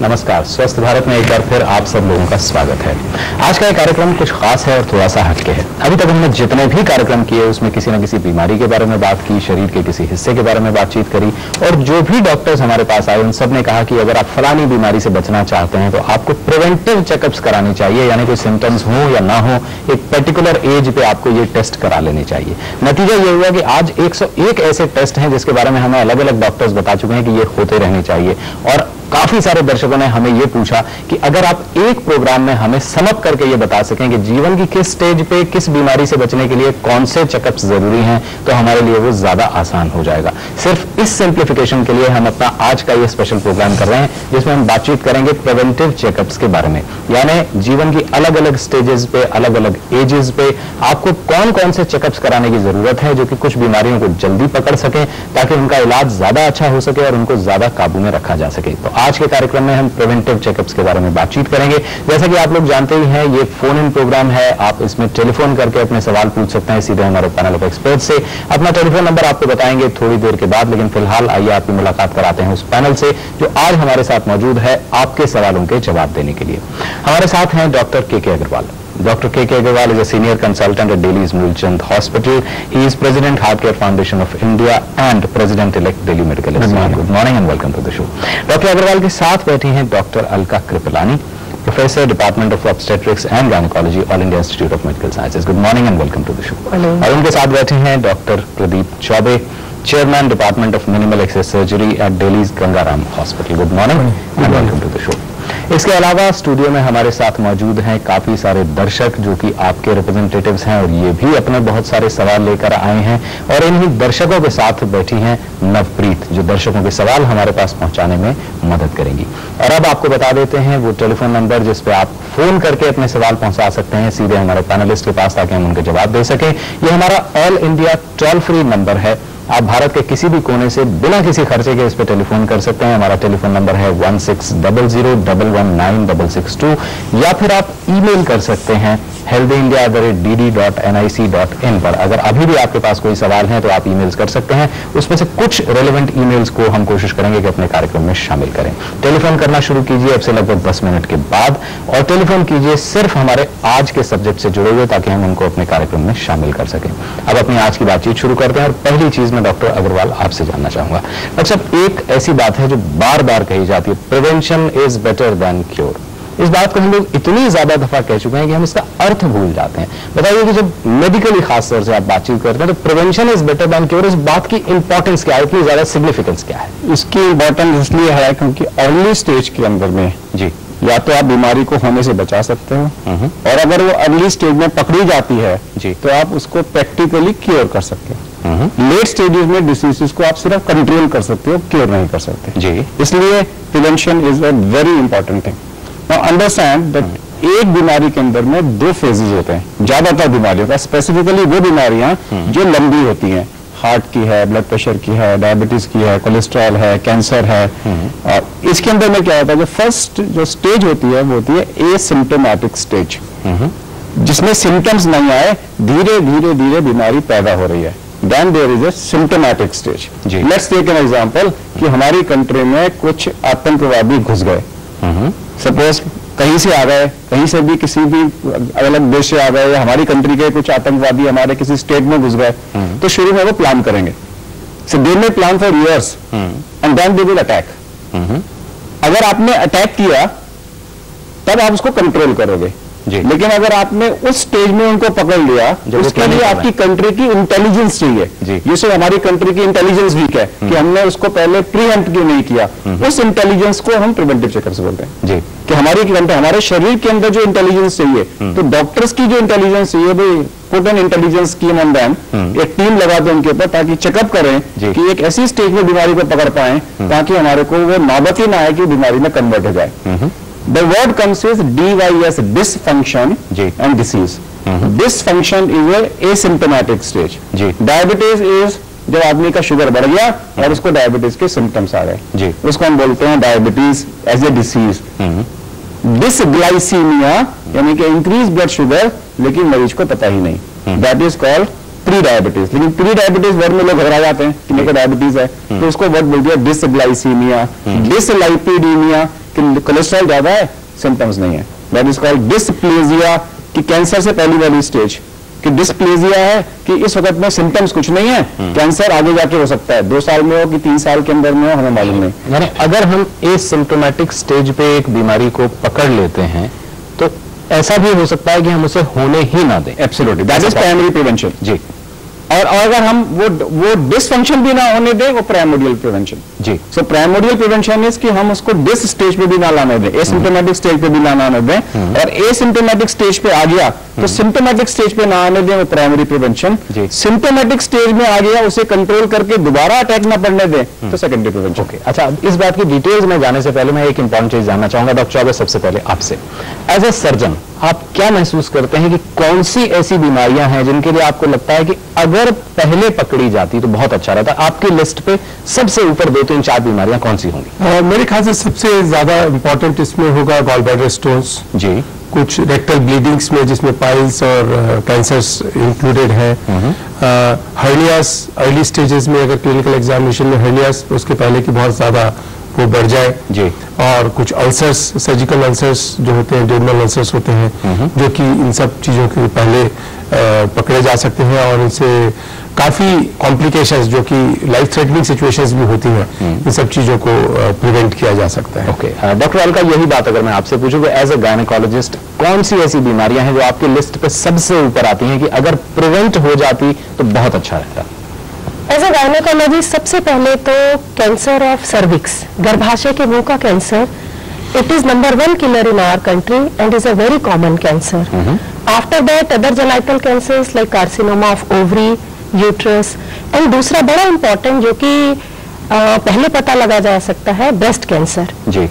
नमस्कार। स्वस्थ भारत में एक बार फिर आप सब लोगों का स्वागत है। आज का ये कार्यक्रम कुछ खास है और थोड़ा सा हटके है। अभी तक हमने जितने भी कार्यक्रम किए उसमें किसी न किसी बीमारी के बारे में बात की, शरीर के किसी हिस्से के बारे में बातचीत करी, और जो भी डॉक्टर्स हमारे पास आए उन सब ने कहा कि अगर आप फलानी बीमारी से बचना चाहते हैं तो आपको प्रिवेंटिव चेकअप्स करानी चाहिए, यानी कोई सिम्टम्स हो या ना हो एक पर्टिकुलर एज पे आपको ये टेस्ट करा लेने चाहिए। नतीजा ये हुआ कि आज 101 ऐसे टेस्ट हैं जिसके बारे में हमें अलग अलग डॉक्टर्स बता चुके हैं कि ये होते रहने चाहिए। और काफी सारे दर्शकों ने हमें ये पूछा कि अगर आप एक प्रोग्राम में हमें समअप करके ये बता सकें कि जीवन की किस स्टेज पे किस बीमारी से बचने के लिए कौन से चेकअप्स जरूरी हैं तो हमारे लिए वो ज्यादा आसान हो जाएगा। सिर्फ इस सिंप्लीफिकेशन के लिए हम अपना आज का ये स्पेशल प्रोग्राम कर रहे हैं जिसमें हम बातचीत करेंगे प्रिवेंटिव चेकअप्स के बारे में, यानी जीवन की अलग अलग स्टेजेस पे, अलग अलग एजेस पे आपको कौन कौन से चेकअप्स कराने की जरूरत है जो कि कुछ बीमारियों को जल्दी पकड़ सके ताकि उनका इलाज ज्यादा अच्छा हो सके और उनको ज्यादा काबू में रखा जा सके। तो आज के कार्यक्रम में हम प्रिवेंटिव चेकअप्स के बारे में बातचीत करेंगे। जैसा कि आप लोग जानते ही हैं, ये फोन इन प्रोग्राम है। आप इसमें टेलीफोन करके अपने सवाल पूछ सकते हैं सीधे हमारे पैनल ऑफ एक्सपर्ट से। अपना टेलीफोन नंबर आपको बताएंगे थोड़ी देर के बाद, लेकिन फिलहाल आइए आपकी मुलाकात कराते हैं उस पैनल से जो आज हमारे साथ मौजूद है आपके सवालों के जवाब देने के लिए। हमारे साथ हैं डॉक्टर के Agarwal. Dr. K.K. Agarwal is a senior consultant at Delhi's Mulchand Hospital. He is President Heart Care Foundation of India and President-elect Delhi Medical Association. Good morning and welcome to the show. Dr. Agarwal के साथ बैठी हैं Dr. Alka Kripalani, Professor, Department of Obstetrics and Gynecology, All India Institute of Medical Sciences. Good morning and welcome to the show. Hello. और उनके साथ बैठे हैं Dr. Pradeep Chaube, Chairman, Department of Minimal Access Surgery at Delhi's Gangaram Hospital. Good morning and welcome to the show. इसके अलावा studio में हमारे साथ मौजूद हैं काफी सारे दर्शक जो कि आपके रिप्रेजेंटेटिव्स हैं और ये भी अपने बहुत सारे सवाल लेकर आए हैं, और इन्हीं दर्शकों के साथ बैठी हैं नवप्रीत जो दर्शकों के सवाल हमारे पास पहुंचाने में मदद करेंगी। और अब आपको बता देते हैं वो टेलीफोन नंबर जिस पे आप फोन करके अपने सवाल पहुंचा सकते हैं सीधे हमारे पैनलिस्ट के पास ताकि हम उनके जवाब दे सकें। ये हमारा all India toll free number है। आप भारत के किसी भी कोने से बिना किसी खर्चे के इस पर टेलीफोन कर सकते हैं। हमारा टेलीफोन नंबर है 1600119662, या फिर आप ईमेल कर सकते हैं healthyindia@dd.nic.in पर। अगर अभी भी आपके पास कोई सवाल है तो आप ईमेल्स कर सकते हैं। उसमें से कुछ रेलेवेंट ईमेल्स को हम कोशिश करेंगे कि अपने कार्यक्रम में शामिल करें। टेलीफोन करना शुरू कीजिए अब से लगभग 10 मिनट के बाद, और टेलीफोन कीजिए सिर्फ हमारे आज के सब्जेक्ट से जुड़े हुए ताकि हम उनको अपने कार्यक्रम में शामिल कर सकें। अब अपनी आज की बातचीत शुरू करते हैं और पहली चीज मैं डॉक्टर अग्रवाल आपसे जानना चाहूंगा। अच्छा, एक ऐसी बात है जो बार बार कही जाती है, prevention is better than cure. इस बात को हम लोग इतनी ज्यादा दफा कह चुके हैं कि हम इसका अर्थ भूल जाते हैं। बताइए कि जब मेडिकली खास तौर से आप बातचीत करते हैं तो prevention is better than cure, इस बात की इंपॉर्टेंस क्या है, इतनी ज्यादा सिग्निफिकेंस क्या है? इसकी इंपॉर्टेंस इसलिए है क्योंकि अर्ली स्टेज के अंदर में जी या तो आप बीमारी को होने से बचा सकते हो, और अगर वो अर्ली स्टेज में पकड़ी जाती है जी तो आप उसको प्रैक्टिकली क्योर कर सकते हो। लेट स्टेजेस में डिसीजेस को आप सिर्फ कंट्रोल कर सकते हो, क्योर नहीं कर सकते जी। इसलिए prevention is a very important thing. Now understand that एक बीमारी के अंदर में दो फेजेस होते हैं ज्यादातर बीमारियों का, स्पेसिफिकली वो बीमारियां जो लंबी होती हैं, हार्ट की है, ब्लड प्रेशर की है, डायबिटीज की है, कोलेस्ट्रॉल है, कैंसर है। और इसके अंदर में क्या होता है, जो फर्स्ट जो स्टेज होती है वो होती है एसिम्प्टोमेटिक स्टेज, जिसमें सिम्टम्स नहीं आए, धीरे धीरे धीरे बीमारी पैदा हो रही है। Then there is a symptomatic stage. Let's take an example कि हमारी कंट्री में कुछ आतंकवादी घुस गए, सपोज कहीं से आ गए, कहीं से भी किसी भी अलग देश से आ गए, या हमारी कंट्री के कुछ आतंकवादी हमारे किसी स्टेट में घुस गए, तो शुरू में वो प्लान करेंगे। So they may plan for years and then they will attack. अगर आपने अटैक किया तब आप उसको कंट्रोल करोगे, लेकिन अगर आपने उस स्टेज में उनको पकड़ लिया उसके लिए आपकी कंट्री की इंटेलिजेंस चाहिए। जैसे हमारी कंट्री की इंटेलिजेंस वीक है कि हमने उसको पहले प्रीएम्प्ट क्यों नहीं किया, उस इंटेलिजेंस को हम प्रिवेंटिव चेकअप्स बोलते हैं जी। कि हमारे शरीर के अंदर जो इंटेलिजेंस चाहिए, तो डॉक्टर्स की जो इंटेलिजेंस चाहिए, भाई put an intelligence scheme on them, एक टीम लगा दो उनके ऊपर ताकि चेकअप करें कि एक ऐसी स्टेज में बीमारी को पकड़ पाए ताकि हमारे को वो नौबत ही ना आए कि बीमारी में कन्वर्ट हो जाए। The word comes is DYS, dysfunction and disease. Dysfunction is a asymptomatic stage. Diabetes is जब आदमी का शुगर बढ़ गया और उसको डायबिटीज के सिम्टम्स आ गए, उसको हम बोलते हैं डायबिटीज एज ए डिसीज। डिसग्लाइसीमिया यानी कि इंक्रीज ब्लड शुगर, लेकिन मरीज को पता ही नहीं, that is called pre diabetes. लेकिन प्री डायबिटीज वर्ड में लोग घबरा जाते हैं कि मेरे को डायबिटीज है, तो उसको वर्ड बोलते हैं डिसग्लाइसीमिया, डिसलाइपिडीमिया, कि कोलेस्ट्रॉल ज्यादा है, सिम्टम्स नहीं है। दैट इज कॉल्ड डिस्प्लेजिया, कि कैंसर से पहली वाली स्टेज, कि डिस्प्लेजिया है कि इस वक्त में सिम्टम्स कुछ नहीं है, कैंसर आगे जाके हो सकता है, 2 साल में हो कि 3 साल के अंदर में हो, हमें मालूम नहीं। यानी अगर हम एसिम्प्टोमेटिक स्टेज पे एक बीमारी को पकड़ लेते हैं तो ऐसा भी हो सकता है कि हम उसे होने ही ना दें। Absolutely, that is primary prevention जी। और अगर हम वो डिसफंक्शन भी ना होने दें, वो प्राइमोडियल प्रिवेंशन जी। सो प्राइमोडियल प्रिवेंशन इज कि हम उसको डिस स्टेज पे भी ना लाने दें, एसिम्प्टोमेटिक स्टेज पे भी ना आने दें, और एसिम्प्टोमेटिक स्टेज पे आ गया तो सिम्प्टोमेटिक स्टेज पे ना आने दें, वो प्राइमरी प्रिवेंशन। सिम्प्टोमेटिक स्टेज में आ गया, उसे कंट्रोल करके दोबारा अटैक ना पड़ने दें, तो सेकेंडरी प्रिवेंशन। ओके, अच्छा, अब इस बात की डिटेल्स में जाने से पहले मैं एक इंपॉर्टेंट चीज जानना चाहूंगा डॉक्टर चौबे, सबसे पहले आपसे, एज ए सर्जन आप क्या महसूस करते हैं कि कौन सी ऐसी बीमारियां हैं जिनके लिए आपको लगता है कि अगर पहले पकड़ी जाती तो बहुत अच्छा रहता? आपकी लिस्ट पे सबसे ऊपर 2, 3, 4 बीमारियां कौन सी होंगी? मेरे ख्याल से सबसे ज्यादा इंपॉर्टेंट इसमें होगा गॉल ब्लैडर स्टोन्स जी, कुछ रेक्टल ब्लीडिंग्स में जिसमें पाइल्स और कैंसर्स इंक्लूडेड है, हर्नियास अर्ली स्टेजेस में, अगर क्लिनिकल एग्जामिनेशन में हर्नियास उसके पहले की बहुत ज्यादा वो बढ़ जाए जी, और कुछ अल्सर्स, सर्जिकल अल्सर्स जो होते हैं, डर्मल अल्सर्स होते हैं, जो कि इन सब चीजों के पहले पकड़े जा सकते हैं और इनसे काफी कॉम्प्लिकेशंस जो कि लाइफ थ्रेटनिंग सिचुएशंस भी होती हैं, इन सब चीजों को प्रिवेंट किया जा सकता है। ओके, डॉक्टर अलका, यही बात अगर मैं आपसे पूछूं कि एज ए गायनेकोलॉजिस्ट कौन सी ऐसी बीमारियां हैं जो आपकी लिस्ट पे सबसे ऊपर आती हैं कि अगर प्रिवेंट हो जाती तो बहुत अच्छा रहता? एज ए गायनेकोलॉजिस्ट सबसे पहले तो कैंसर ऑफ सर्विक्स, गर्भाशय के मुंह का cancer, it is number 1 killer in our country and is a very common cancer. After that other genital cancers like carcinoma of ovary, uterus, and दूसरा बड़ा important जो कि पहले पता लगा जा सकता है, ब्रेस्ट कैंसर जी।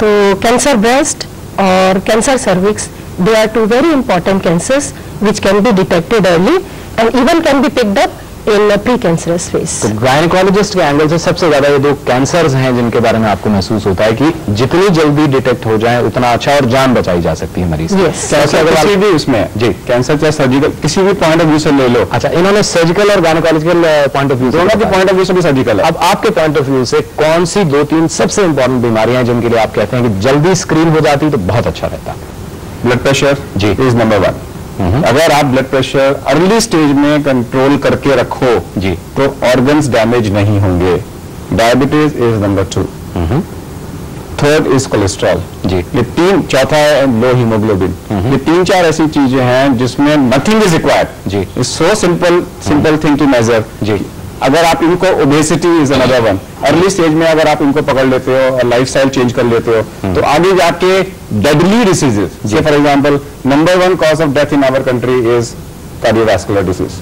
तो कैंसर ब्रेस्ट और cancer cervix, they are 2 very important cancers which can be detected early and even can be picked up in pre cancerous phase. तो गायनेकोलॉजिस्ट के एंगल से सबसे ज्यादा ये 2 कैंसर्स हैं जिनके बारे में आपको महसूस होता है कि जितनी जल्दी डिटेक्ट हो जाए उतना अच्छा और जान बचाई जा सकती है मरीज। कैंसर किसी भी उसमें जी, कैंसर चाहे सर्जिकल किसी भी पॉइंट ऑफ व्यू से ले लो। अच्छा, इन्होंने सर्जिकल और गायनेकोलॉजिकल पॉइंट ऑफ व्यू, दोनों के पॉइंट ऑफ व्यू से भी सर्जिकल है। अब आपके पॉइंट ऑफ व्यू से कौन सी 2-3 सबसे इंपॉर्टेंट बीमारियां हैं जिनके लिए आप कहते हैं कि जल्दी स्क्रीन हो जाती तो बहुत अच्छा रहता? ब्लड प्रेशर जी इज नंबर 1। अगर आप ब्लड प्रेशर अर्ली स्टेज में कंट्रोल करके रखो जी तो ऑर्गन्स डैमेज नहीं होंगे। Diabetes is number 2। Third is cholesterol जी। ये 3, चौथा है लो हीमोग्लोबिन। ये 3-4 ऐसी चीजें हैं जिसमें नथिंग इज रिक्वायर्ड जी। It's so simple thing to measure जी। अगर आप इनको, obesity is another one, early stage में अगर आप इनको पकड़ लेते हो और लाइफस्टाइल चेंज कर लेते हो तो आगे जाके deadly diseases, for example number 1 cause of death in our country is cardiovascular disease,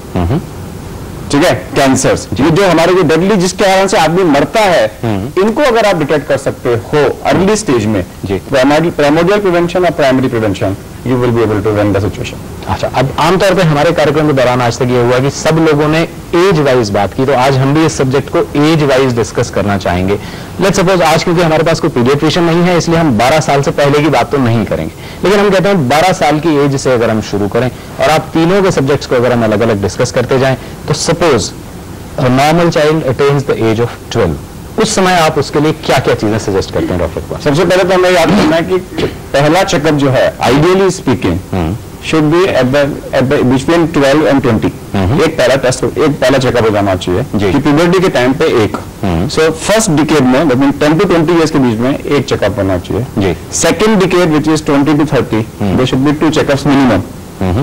ठीक है, कैंसर्स, ये जो हमारे जो डेडली जिसके कारण से आदमी मरता है, इनको अगर आप डिटेक्ट कर सकते हो अर्ली स्टेज में जी, प्राइमोडियल प्रिवेंशन और primary prevention, you will be able to run the situation. अच्छा, अब आमतौर पे हमारे कार्यक्रम के दौरान आज तक ये हुआ कि सब लोगों ने एज वाइज बात की, तो आज हम भी इस सब्जेक्ट को एज वाइज डिस्कस करना चाहेंगे। लेट्स सपोज आज क्योंकि हमारे पास कोई पीडियाट्रिशियन नहीं है इसलिए हम 12 साल से पहले की बात तो नहीं करेंगे, लेकिन हम कहते हैं 12 साल की एज से अगर हम शुरू करें और आप तीनों के सब्जेक्ट्स को अगर हम अलग अलग डिस्कस करते जाएं तो suppose normal child attains the age of 12, उस समय आप उसके लिए क्या क्या चीजें सजेस्ट करते हैं डॉक्टर के पास? सबसे पहले तो हमें याद करना है कि पहला चेकअप जो है ideally speaking should be at the between 12 and 20। एक पहला टेस्ट, एक पहला चेकअप हो जाना चाहिए कि प्यूबर्टी के टाइम पे एक। सो फर्स्ट डिकेड में बिटवीन 10 to 20 ईयर्स के बीच में एक चेकअप होना चाहिए। Second decade which is 20 to 30 they should be 2 checkups minimum.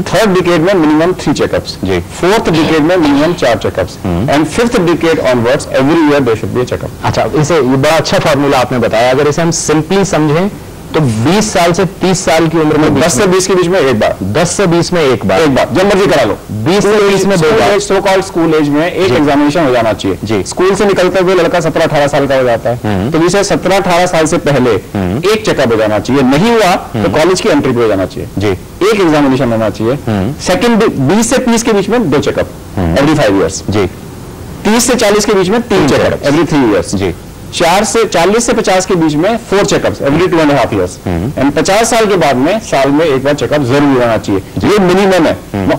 Third decade में मिनिमम 3 चेकअप्स, फोर्थ डिकेड में minimum 4 checkups, and fifth decade onwards every year there should be a checkup. अच्छा, इसे ये बड़ा अच्छा फॉर्मूला आपने बताया। अगर इसे हम सिंपली समझें तो 20 साल से 30 साल की उम्र में 10 से 20 के बीच में एक बार, 10 से 20 में एक बार, जब मर्जी करा लो। 20 से 30 में 2 बार, सो कॉल्ड स्कूल एज में एक एग्जामिनेशन हो जाना चाहिए जी। स्कूल से निकलते हुए लड़का 17-18 साल का हो जाता है, तो इसे 17-18 साल से पहले एक चेकअप हो जाना चाहिए। नहीं हुआ तो कॉलेज की एंट्री पे हो जाना चाहिए जी। एक एग्जामिनेशन होना चाहिए। सेकंड 20 से 30 के बीच में 2 चेकअप एवरी 5 ईयर्स जी। 30 से 40 के बीच में 3 चेकअप एवरी 3 ईयर्स जी। 40 से 50 के बीच में 4 चेकअप्स एवरी 2.5 ईयर्स, एंड 50 साल के बाद में साल में एक बार चेकअप जरूर होना चाहिए, ये मिनिमम है।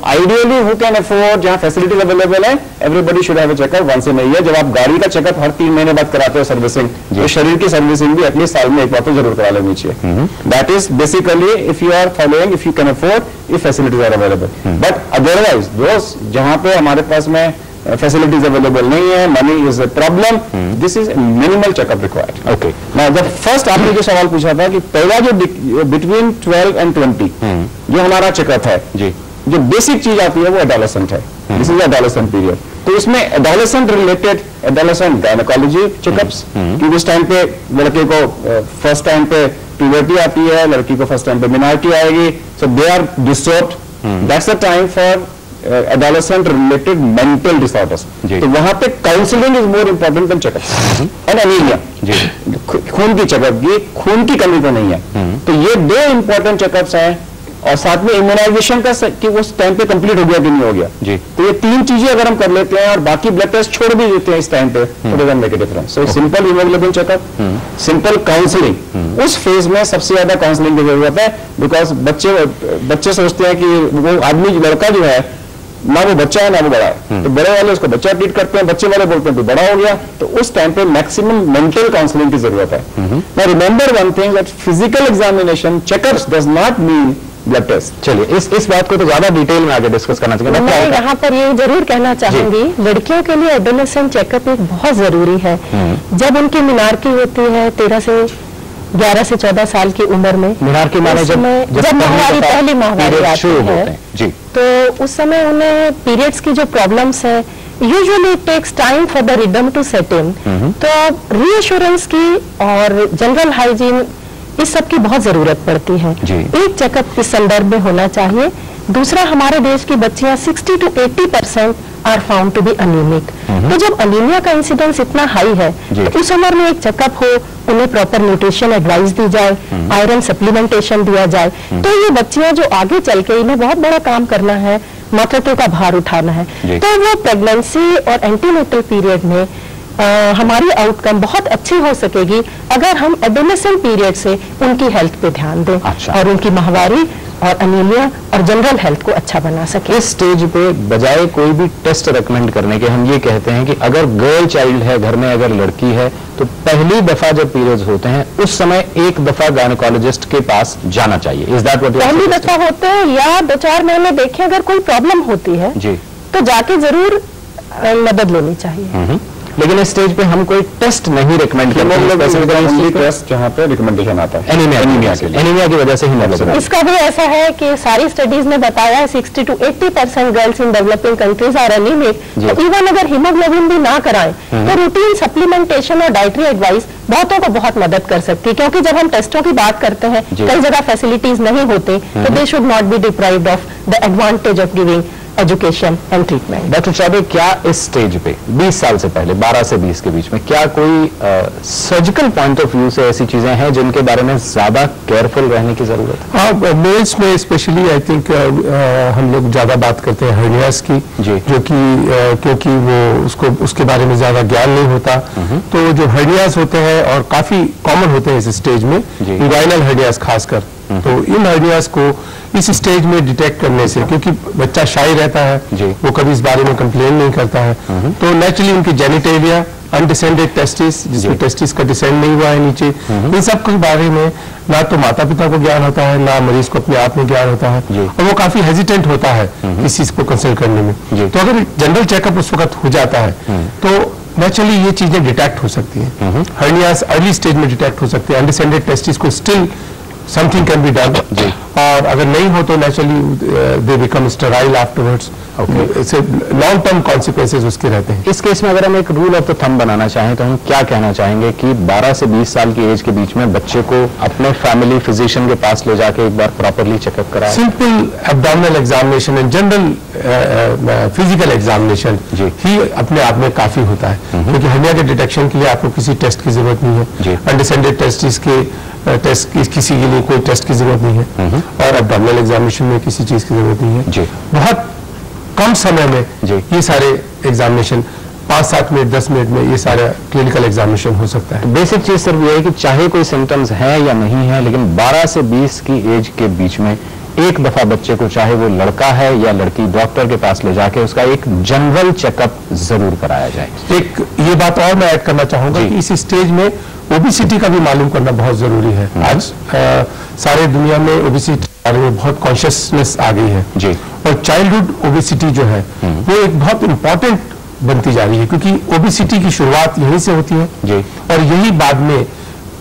आइडियली हु कैन अफोर्ड, जहां फैसिलिटीज अवेलेबल है, everybody should have a checkup once in a year. जब आप गाड़ी का चेकअप हर 3 महीने बाद कराते हो सर्विसिंग, तो शरीर की सर्विसिंग भी एटलीस्ट साल में एक बार तो जरूर करा लेनी चाहिए। That is basically if you are following, if you can afford, if facilities are available. But otherwise दोस्त जहां पे हमारे पास में फैसिलिटीज अवेलेबल नहीं है, money is a problem, this is minimal checkup required. Okay, now the first आपने जो सवाल पूछा था कि पहला जो बिटवीन 12 एंड 20 जो हमारा चेकअप है जी, जो बेसिक चीज आती है वो एडोलेसेंट है। This is adolescent period. तो इसमें adolescent related adolescent gynaecology checkups, कि उस टाइम पे लड़के को फर्स्ट टाइम पे प्यूबर्टी आती है, लड़की को फर्स्ट टाइम पे मिनार्टी आएगी, so they are disturbed, that's the time for adolescent related mental disorders. तो वहां पे counselling is more important than checkup. And anaemia, खून की चेकअप की, खून की कमी तो नहीं है, तो ये 2 इंपॉर्टेंट चेकअप्स हैं। और साथ में इम्यूनाइजेशन का कि उस टाइम पे कंप्लीट हो गया कि नहीं हो गया जी, तो ये 3 चीजें अगर हम कर लेते हैं और बाकी ब्लड टेस्ट छोड़ भी देते हैं इस टाइम पे, तो doesn't make a difference. So simple haemoglobin checkup, simple counselling, उस फेज में सबसे ज्यादा काउंसलिंग की जरूरत है। बिकॉज बच्चे सोचते हैं कि वो आदमी लड़का जो है ना वो बच्चा है ना वो बड़ा है, तो बड़े वाले उसको बच्चा ट्रीट करते हैं, बच्चे वाले बोलते हैं तो बड़ा हो गया, तो उस टाइम पे मैक्सिमम मेंटल काउंसलिंग की जरूरत है। Now remember one thing that physical examination checkups does not mean blood test. चलिए इस बात को तो ज्यादा डिटेल में आगे डिस्कस करना चाहिए। मैं यहाँ पर ये जरूर कहना चाहूंगी, लड़कियों के लिए एडोलेसेंट चेकअप एक बहुत जरूरी है। जब उनकी मिनार्की होती है 13 से 11 से 14 साल की उम्र में, मिनार्की माने जब पहली माहवारी आती है जी, तो उस समय उन्हें पीरियड्स की जो प्रॉब्लम्स है, usually it takes time for the rhythm to set in. तो रीअश्योरेंस की और जनरल हाइजीन इस सब की बहुत जरूरत पड़ती है। एक चेकअप इस संदर्भ में होना चाहिए। दूसरा, हमारे देश की बच्चियां 60 to 80% are found to be anaemic. तो जब अनीमिया का इंसिडेंस इतना हाई है, तो उस उम्र में एक चेकअप हो, उन्हें प्रॉपर न्यूट्रिशन एडवाइस दी जाए, आयरन सप्लीमेंटेशन दिया जाए, तो ये बच्चियां जो आगे चल के इन्हें बहुत बड़ा काम करना है, मातृत्व का भार उठाना है, तो वो प्रेगनेंसी और एंटीनेटल पीरियड में हमारी आउटकम बहुत अच्छी हो सकेगी अगर हम एडोलेसेंट पीरियड से उनकी हेल्थ पे ध्यान दें। और उनकी माहवारी और अनीमिया और जनरल हेल्थ को अच्छा बना सके। इस स्टेज पे बजाय कोई भी टेस्ट रेकमेंड करने के हम ये कहते हैं कि अगर गर्ल चाइल्ड है घर में, अगर लड़की है, तो पहली दफा जब पीरियड्स होते हैं उस समय एक दफा गायनेकोलॉजिस्ट के पास जाना चाहिए। Is that what? पहली दफा होते हैं या 2-4 महीने देखें, अगर कोई प्रॉब्लम होती है जी तो जाके जरूर मदद लेनी चाहिए। लेकिन इस स्टेज पे हम कोई टेस्ट नहीं रिकमेंड करते टेस्ट जहाँ पे रिकमेंडेशन आता है एनीमिया की वजह से ही मतलब। इसका भी ऐसा है कि सारी स्टडीज ने बताया है 60 to 80% girls in developing countries are anaemic. तो इवन अगर हीमोग्लोबिन भी ना कराएं तो रूटीन सप्लीमेंटेशन और डाइटरी एडवाइस बहुतों को बहुत मदद कर सकती है, क्योंकि जब हम टेस्टों की बात करते हैं कई जगह फैसिलिटीज नहीं होते, तो they should not be deprived of the advantage of giving education and treatment. Doctor Choubey, क्या इस स्टेज पे 20 साल से पहले 12 से 20 के बीच में क्या कोई सर्जिकल पॉइंट ऑफ व्यू से ऐसी चीजें हैं जिनके बारे में ज्यादा केयरफुल रहने की जरूरत है? हाँ, मेल्स में स्पेशली आई थिंक हम लोग ज्यादा बात करते हैं हर्नियास की, जो कि क्योंकि वो उसके बारे में ज्यादा ज्ञान नहीं होता, तो जो हर्नियास होते हैं और काफी कॉमन होते हैं इस स्टेज में, इंग्वाइनल हर्नियास खासकर, तो इन हर्नियास को इस स्टेज में डिटेक्ट करने से, क्योंकि बच्चा शाई रहता है, वो कभी इस बारे में कंप्लेन नहीं करता है, तो नेचुरली उनकी जेनिटेलिया, अनडिसेंडेड टेस्टिस, जिसमें टेस्टिस का डिसेंड नहीं हुआ है नीचे, इन सब के बारे में ना तो माता पिता को ज्ञान होता है, ना मरीज को अपने आप में ज्ञान होता है, और वो काफी हेजिटेंट होता है इस चीज को कंसल्ट करने में। तो अगर जनरल चेकअप उस वक्त हो जाता है तो नेचुरली ये चीजें डिटेक्ट हो सकती हैं। हर्नियास अर्ली स्टेज में डिटेक्ट हो सकती है। अनडिसेंडेड टेस्टिस को still something can be done, और अगर नहीं हो तो naturally they become sterile afterwards. Long term consequences उसके रहते हैं। इस केस में अगर हम एक रूल ऑफ द थंब बनाना चाहें तो हम क्या कहना चाहेंगे कि 12 से 20 साल की एज के बीच में बच्चे को अपने फैमिली फिजिशियन के पास ले जाके एक बार प्रॉपरली चेकअप कराएं? Simple abdominal examination and general physical examination ही अपने आप में काफी होता है, क्योंकि हर्निया के डिटेक्शन के लिए आपको किसी टेस्ट की जरूरत नहीं है। अनडिसेंडेड टेस्टिस के टेस्ट किसी के लिए कोई टेस्ट की जरूरत नहीं है, और एब्डोमिनल एग्जामिनेशन में किसी चीज की जरूरत नहीं है। बहुत कम समय में ये सारे एग्जामिनेशन 5-7 मिनट 10 मिनट में ये सारा क्लिनिकल एग्जामिनेशन हो सकता है। बेसिक चीज सिर्फ ये है कि चाहे कोई सिम्टम्स है या नहीं है, लेकिन 12 से 20 की एज के बीच में एक दफा बच्चे को, चाहे वो लड़का है या लड़की, डॉक्टर के पास ले जाके उसका एक जनरल चेकअप जरूर कराया जाए। एक ये बात और मैं ऐड करना चाहूंगा कि इस स्टेज में ओबेसिटी का भी मालूम करना बहुत जरूरी है। आज सारे दुनिया में ओबेसिटी के बारे में बहुत कॉन्शियसनेस आ गई है जी। और चाइल्डहुड ओबेसिटी जो है वो एक बहुत इंपॉर्टेंट बनती जा रही है, क्योंकि ओबेसिटी की शुरुआत यहीं से होती है जी। और यही बाद में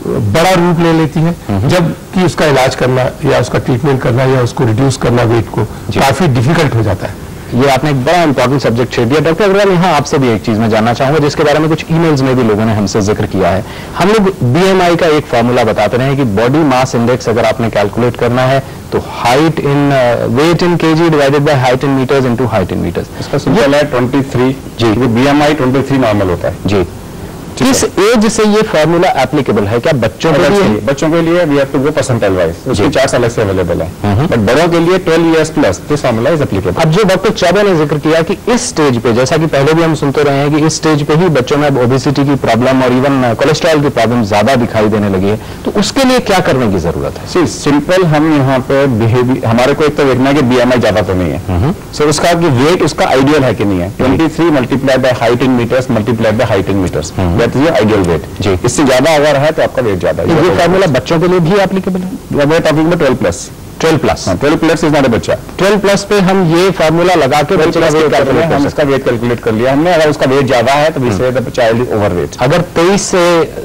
बड़ा रूप ले लेती है, जबकि उसका इलाज करना या उसका ट्रीटमेंट करना या उसको रिड्यूस करना वेट को काफी डिफिकल्ट हो जाता है। ये आपने एक बड़ा इंपॉर्टेंट सब्जेक्ट छेड़ दिया। डॉक्टर अग्रवाल, यहाँ आपसे भी एक चीज मैं जानना चाहूंगा जिसके बारे में कुछ ईमेल्स में भी लोगों ने हमसे जिक्र किया है। हम लोग बीएमआई का एक फॉर्मूला बताते रहे हैं कि बॉडी मास इंडेक्स अगर आपने कैलकुलेट करना है तो height in weight in KG divided by height in metres into height in metres. इसका सिंपल है 23 जी। बीएमआई 23 नॉर्मल होता है जी। किस एज से ये फॉर्मूला एप्लीकेबल है? क्या बच्चों के लिए? बच्चों के लिए we have to go percentile wise, उसके चार्ट्स अलग से अवेलेबल है, बट बड़ों के लिए 12 years plus this formula is applicable. अब जो डॉक्टर चौबे ने जिक्र किया कि इस स्टेज पे, जैसा कि पहले भी हम सुनते रहे हैं कि इस स्टेज पे ही बच्चों में ओबेसिटी की प्रॉब्लम और इवन कोलेस्ट्रॉल की प्रॉब्लम ज्यादा दिखाई देने लगी है, तो उसके लिए क्या करने की जरूरत है? सिंपल, हम यहाँ पे बिहेवियर, हमारे को एक तो देखना है कि बीएमआई ज्यादा तो नहीं है, सो उसका कि वेट उसका आइडियल है कि नहीं है। 23 multiply by height in metres multiply by height in metres, that is ideal weight जी। इससे ज्यादा अगर है तो आपका वेट ज्यादा है। ये फॉर्मूला बच्चों के लिए भी एप्लीकेबल है? वेट टॉपिक में 12 plus 12 plus 12 plus is not ए बच्चा। 12 प्लस पे हम ये फॉर्मूला लगा के बच्चे का वेट कैलकुलेट कर हम सकते इसका वेट कैलकुलेट कर लिया हमने। अगर उसका वेट ज्यादा है तो वी से the child is over weight. अगर 23 से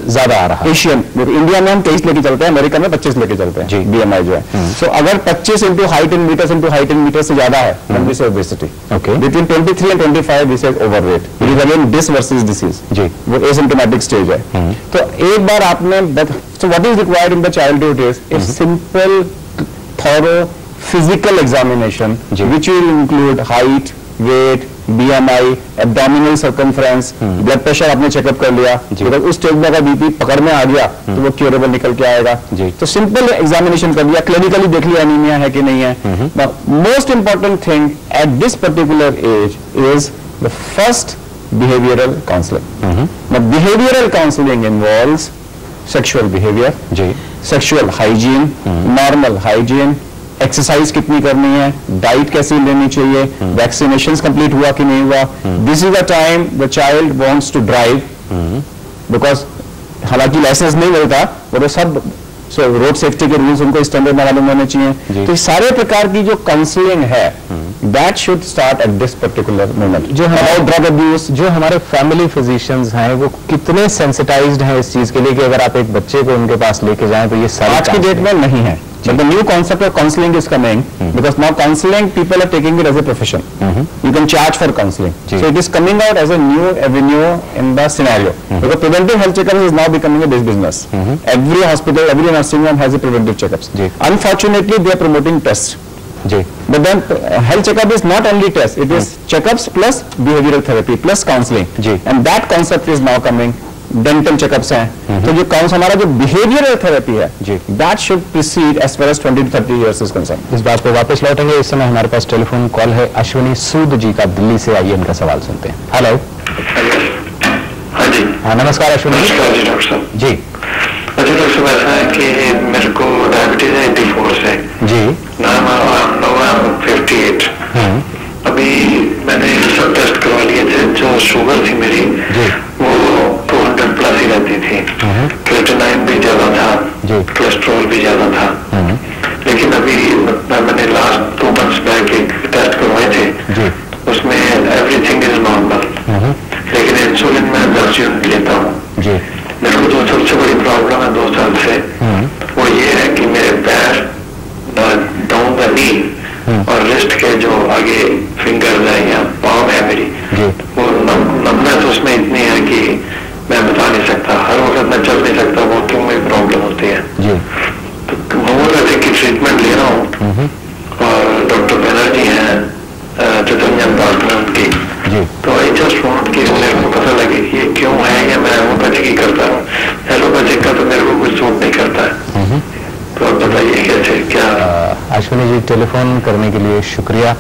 ज्यादा आ रहा है, एशियन, इंडिया में हम 23 लेके चलते हैं, अमेरिका में 25 लेके चलते हैं जी बीएमआई जो है। सो अगर 25 into height in metres into height in metres से ज्यादा है then we say obesity. Okay. Between 23 and 25 we say overweight. It is again this versus disease. जी। वो asymptomatic stage है। तो एक बार आपने so what is required in the childhood is a simple, thorough physical examination which will include height, weight, BMI, abdominal circumference, blood pressure आपने checkup कर लिया, अगर उस स्टेज में अगर बीपी पकड़ में आ गया तो वो क्यूरेबल निकल के आएगा। तो सिंपल एग्जामिनेशन कर लिया, क्लिनिकली देख लिया एनीमिया है कि नहीं है। Most important thing at this particular age is the first behavioral counseling. Now behavioral counseling involves sexual behavior, sexual hygiene, normal hygiene, exercise कितनी करनी है, डाइट कैसी लेनी चाहिए, वैक्सीनेशंस कंप्लीट हुआ कि नहीं हुआ। This is the time the child wants to drive, because हालांकि लाइसेंस नहीं मिलता वो तो सब रोड सेफ्टी के रूल्स उनको स्टैंडर्ड में मालूम होने चाहिए। तो सारे प्रकार की जो काउंसलिंग है that should start at this particular moment. जो हमारे ड्रग अब्यूज, जो हमारे फैमिली फिजिशियंस हैं वो कितने सेंसिटाइज्ड हैं इस चीज के लिए कि अगर आप एक बच्चे को उनके पास लेके जाएं तो ये सारी आज की डेट में नहीं है। But the new concept of counseling is coming because now counseling people are taking it as a profession. You can charge for counseling. So it is coming out as a new avenue in the scenario. Because preventive health checkup is now becoming a big business. Every hospital, every nursing home has a preventive checkups. Unfortunately, they are promoting tests. But then health checkup is not only tests; it is checkups plus behavioral therapy plus counseling. And that concept is now coming. Dental checkups हैं, तो जो हमारा जो behavioural therapy है that should precede as far as 20 to 30 years is concern. इस बात पे वापस लौटेंगे। इस समय हमारे पास टेलीफोन कॉल है अश्विनी सूद जी का, दिल्ली से। आइए इनका सवाल सुनते हैं। हेलो। हाँ जी। हाँ नमस्कार अश्विनी जी। नमस्कार जी डॉक्टर साहब जी। अच्छा डॉक्टर साहब, ऐसा है कि मेरे को डायबिटीज है 84 से जी। नाम 58। अभी मैंने सब टेस्ट करवा लिए थे। जो शुगर थी मेरी वो 200 प्लस ही रहती थी, क्रिएटिनाइन भी ज्यादा था, कोलेस्ट्रॉल भी ज्यादा था। लेकिन अभी मैंने लास्ट 2 मंथ्स बैक एक टेस्ट करवाए थे, उसमें एवरीथिंग इज नॉर्मल, लेकिन इंसुलिन मैं 10 यूनिट लेता हूँ। मेरे को जो सबसे बड़ी प्रॉब्लम है 2 साल से वो ये है कि मेरे पैर डाउन द नी और रिस्ट के जो आगे फिंगर्स है या पाम है मेरी, वो नमनेस उसमें इतनी है कि मैं बता नहीं सकता। हर वक्त मैं चल नहीं सकता, वॉकिंग में प्रॉब्लम होती है। तो होम्योपैथी की ट्रीटमेंट ले रहा हूँ और डॉक्टर बनर्जी हैं चितरंजन पार्टनर उनकी। तो आई जस्ट वांट कि मेरे को पता लगे ये क्यों है, या मैं होम्योपैथी की करता हूँ, एलोपैथिक का तो मेरे को कुछ सूट नहीं करता है। तो आप बताइए कैसे क्या। अश्विनी जी टेलीफोन करने के लिए शुक्रिया।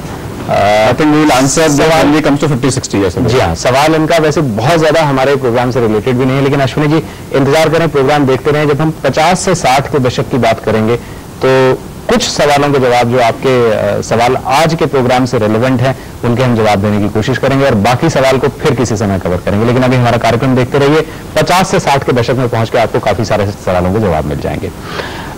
I think we will answer when we comes to 50-60 years. जी हाँ, सवाल इनका वैसे बहुत ज्यादा हमारे प्रोग्राम से रिलेटेड भी नहीं है, लेकिन अश्विनी जी इंतजार करें, प्रोग्राम देखते रहें। जब हम 50 से 60 के दशक की बात करेंगे तो कुछ सवालों के जवाब जो आपके सवाल आज के प्रोग्राम से रेलेवेंट हैं उनके हम जवाब देने की कोशिश करेंगे और बाकी सवाल को फिर किसी समय कवर करेंगे। लेकिन अभी हमारा कार्यक्रम देखते रहिए, 50 से 60 के दशक में पहुंच के आपको काफी सारे सवालों के जवाब मिल जाएंगे।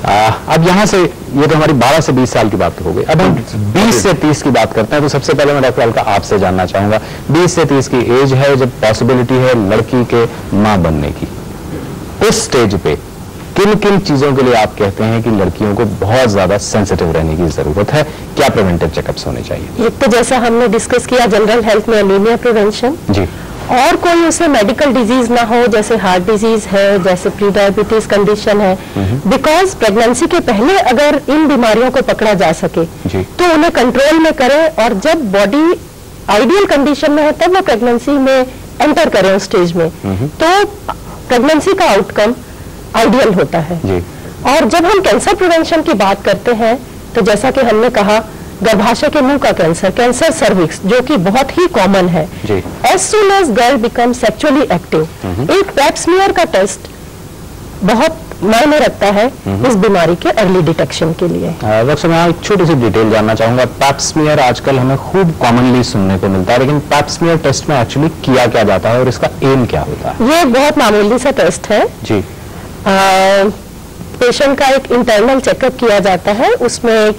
अब यहाँ से ये तो हमारी 12 से 20 साल की बात हो गई, अब हम 20 से 30 की बात करते हैं। तो सबसे पहले मैं डॉक्टर अलका आपसे जानना चाहूंगा, 20 से 30 की एज है जब पॉसिबिलिटी है लड़की के मां बनने की, उस स्टेज पे किन किन चीजों के लिए आप कहते हैं कि लड़कियों को बहुत ज्यादा सेंसिटिव रहने की जरूरत है, क्या प्रिवेंटिव चेकअप्स होने चाहिए? एक तो जैसा हमने डिस्कस किया जनरल हेल्थ में एनीमिया प्रिवेंशन जी, और कोई उसे मेडिकल डिजीज ना हो, जैसे हार्ट डिजीज है, जैसे प्री डायबिटीज कंडीशन है, बिकॉज प्रेगनेंसी के पहले अगर इन बीमारियों को पकड़ा जा सके जी। तो उन्हें कंट्रोल में करें और जब बॉडी आइडियल कंडीशन में है तब वो प्रेगनेंसी में एंटर करें उस स्टेज में, तो प्रेगनेंसी का आउटकम आइडियल होता है जी। और जब हम कैंसर प्रिवेंशन की बात करते हैं तो जैसा कि हमने कहा गर्भाशय के मुंह का कैंसर, कैंसर सर्विक्स, जो कि बहुत ही कॉमन है, as soon as girl become sexually active, एक पैप स्मीयर का टेस्ट बहुत मायने रखता है इस बीमारी के अर्ली डिटेक्शन के लिए। डॉक्टर मैं एक छोटी सी डिटेल जानना चाहूंगा, पैप स्मीयर आजकल हमें खूब कॉमनली सुनने को मिलता है, लेकिन पैप स्मीयर टेस्ट में एक्चुअली किया क्या जाता है और इसका एम क्या होता है? ये बहुत मामूली सा टेस्ट है जी। पेशेंट का एक इंटरनल चेकअप किया जाता है, उसमें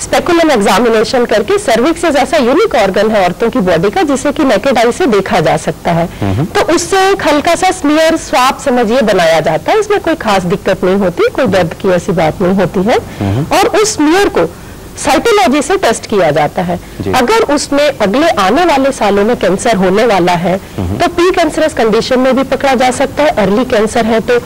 स्पेकुलम एग्जामिनेशन करके सर्विक्स ऐसा यूनिक ऑर्गन है औरतों की बॉडी का जिसे कि नेकेड आई से देखा जा सकता है, तो उससे एक हल्का सा स्मीयर स्वाब समझिए बनाया जाता है। इसमें कोई खास दिक्कत नहीं होती, कोई दर्द की ऐसी बात नहीं होती है, और उस स्मीयर को साइटोलॉजी से टेस्ट किया जाता है। अगर उसमें अगले आने वाले सालों में कैंसर होने वाला है तो प्री कैंसरस कंडीशन में भी पकड़ा जा सकता है, अर्ली कैंसर है तो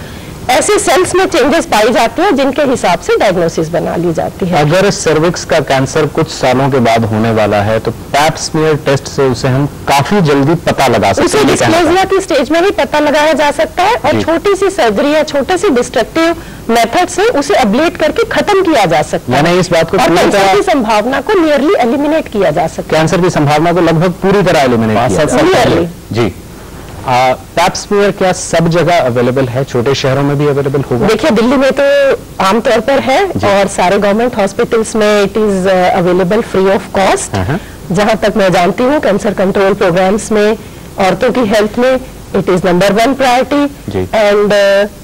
ऐसे सेल्स में चेंजेस पाई जाते हैं जिनके हिसाब से डायग्नोसिस बना ली जाती है। अगर सर्विक्स का कैंसर कुछ सालों के बाद होने वाला है तो पैप स्मीयर टेस्ट से उसे हम काफी जल्दी पता लगा सकते हैं, उसे डिस्क्लोजर की स्टेज में भी पता लगाया जा सकता है और छोटी सी सर्जरी या छोटे सी डिस्ट्रक्टिव मेथड से उसे अब्लेट करके खत्म किया जा सकता है। मैंने इस बात को और कैंसर की संभावना को नियरली एलिमिनेट किया जा सकता है। कैंसर की संभावना को लगभग पूरी तरह एलिमिनेट किया जा सकता है। जी। पैप स्मीयर क्या सब जगह अवेलेबल है, छोटे शहरों में भी अवेलेबल होगा? देखिए दिल्ली में तो आमतौर पर है और सारे गवर्नमेंट हॉस्पिटल्स में it is available free of cost. जहां तक मैं जानती हूँ कैंसर कंट्रोल प्रोग्राम्स में औरतों की हेल्थ में it is number 1 priority and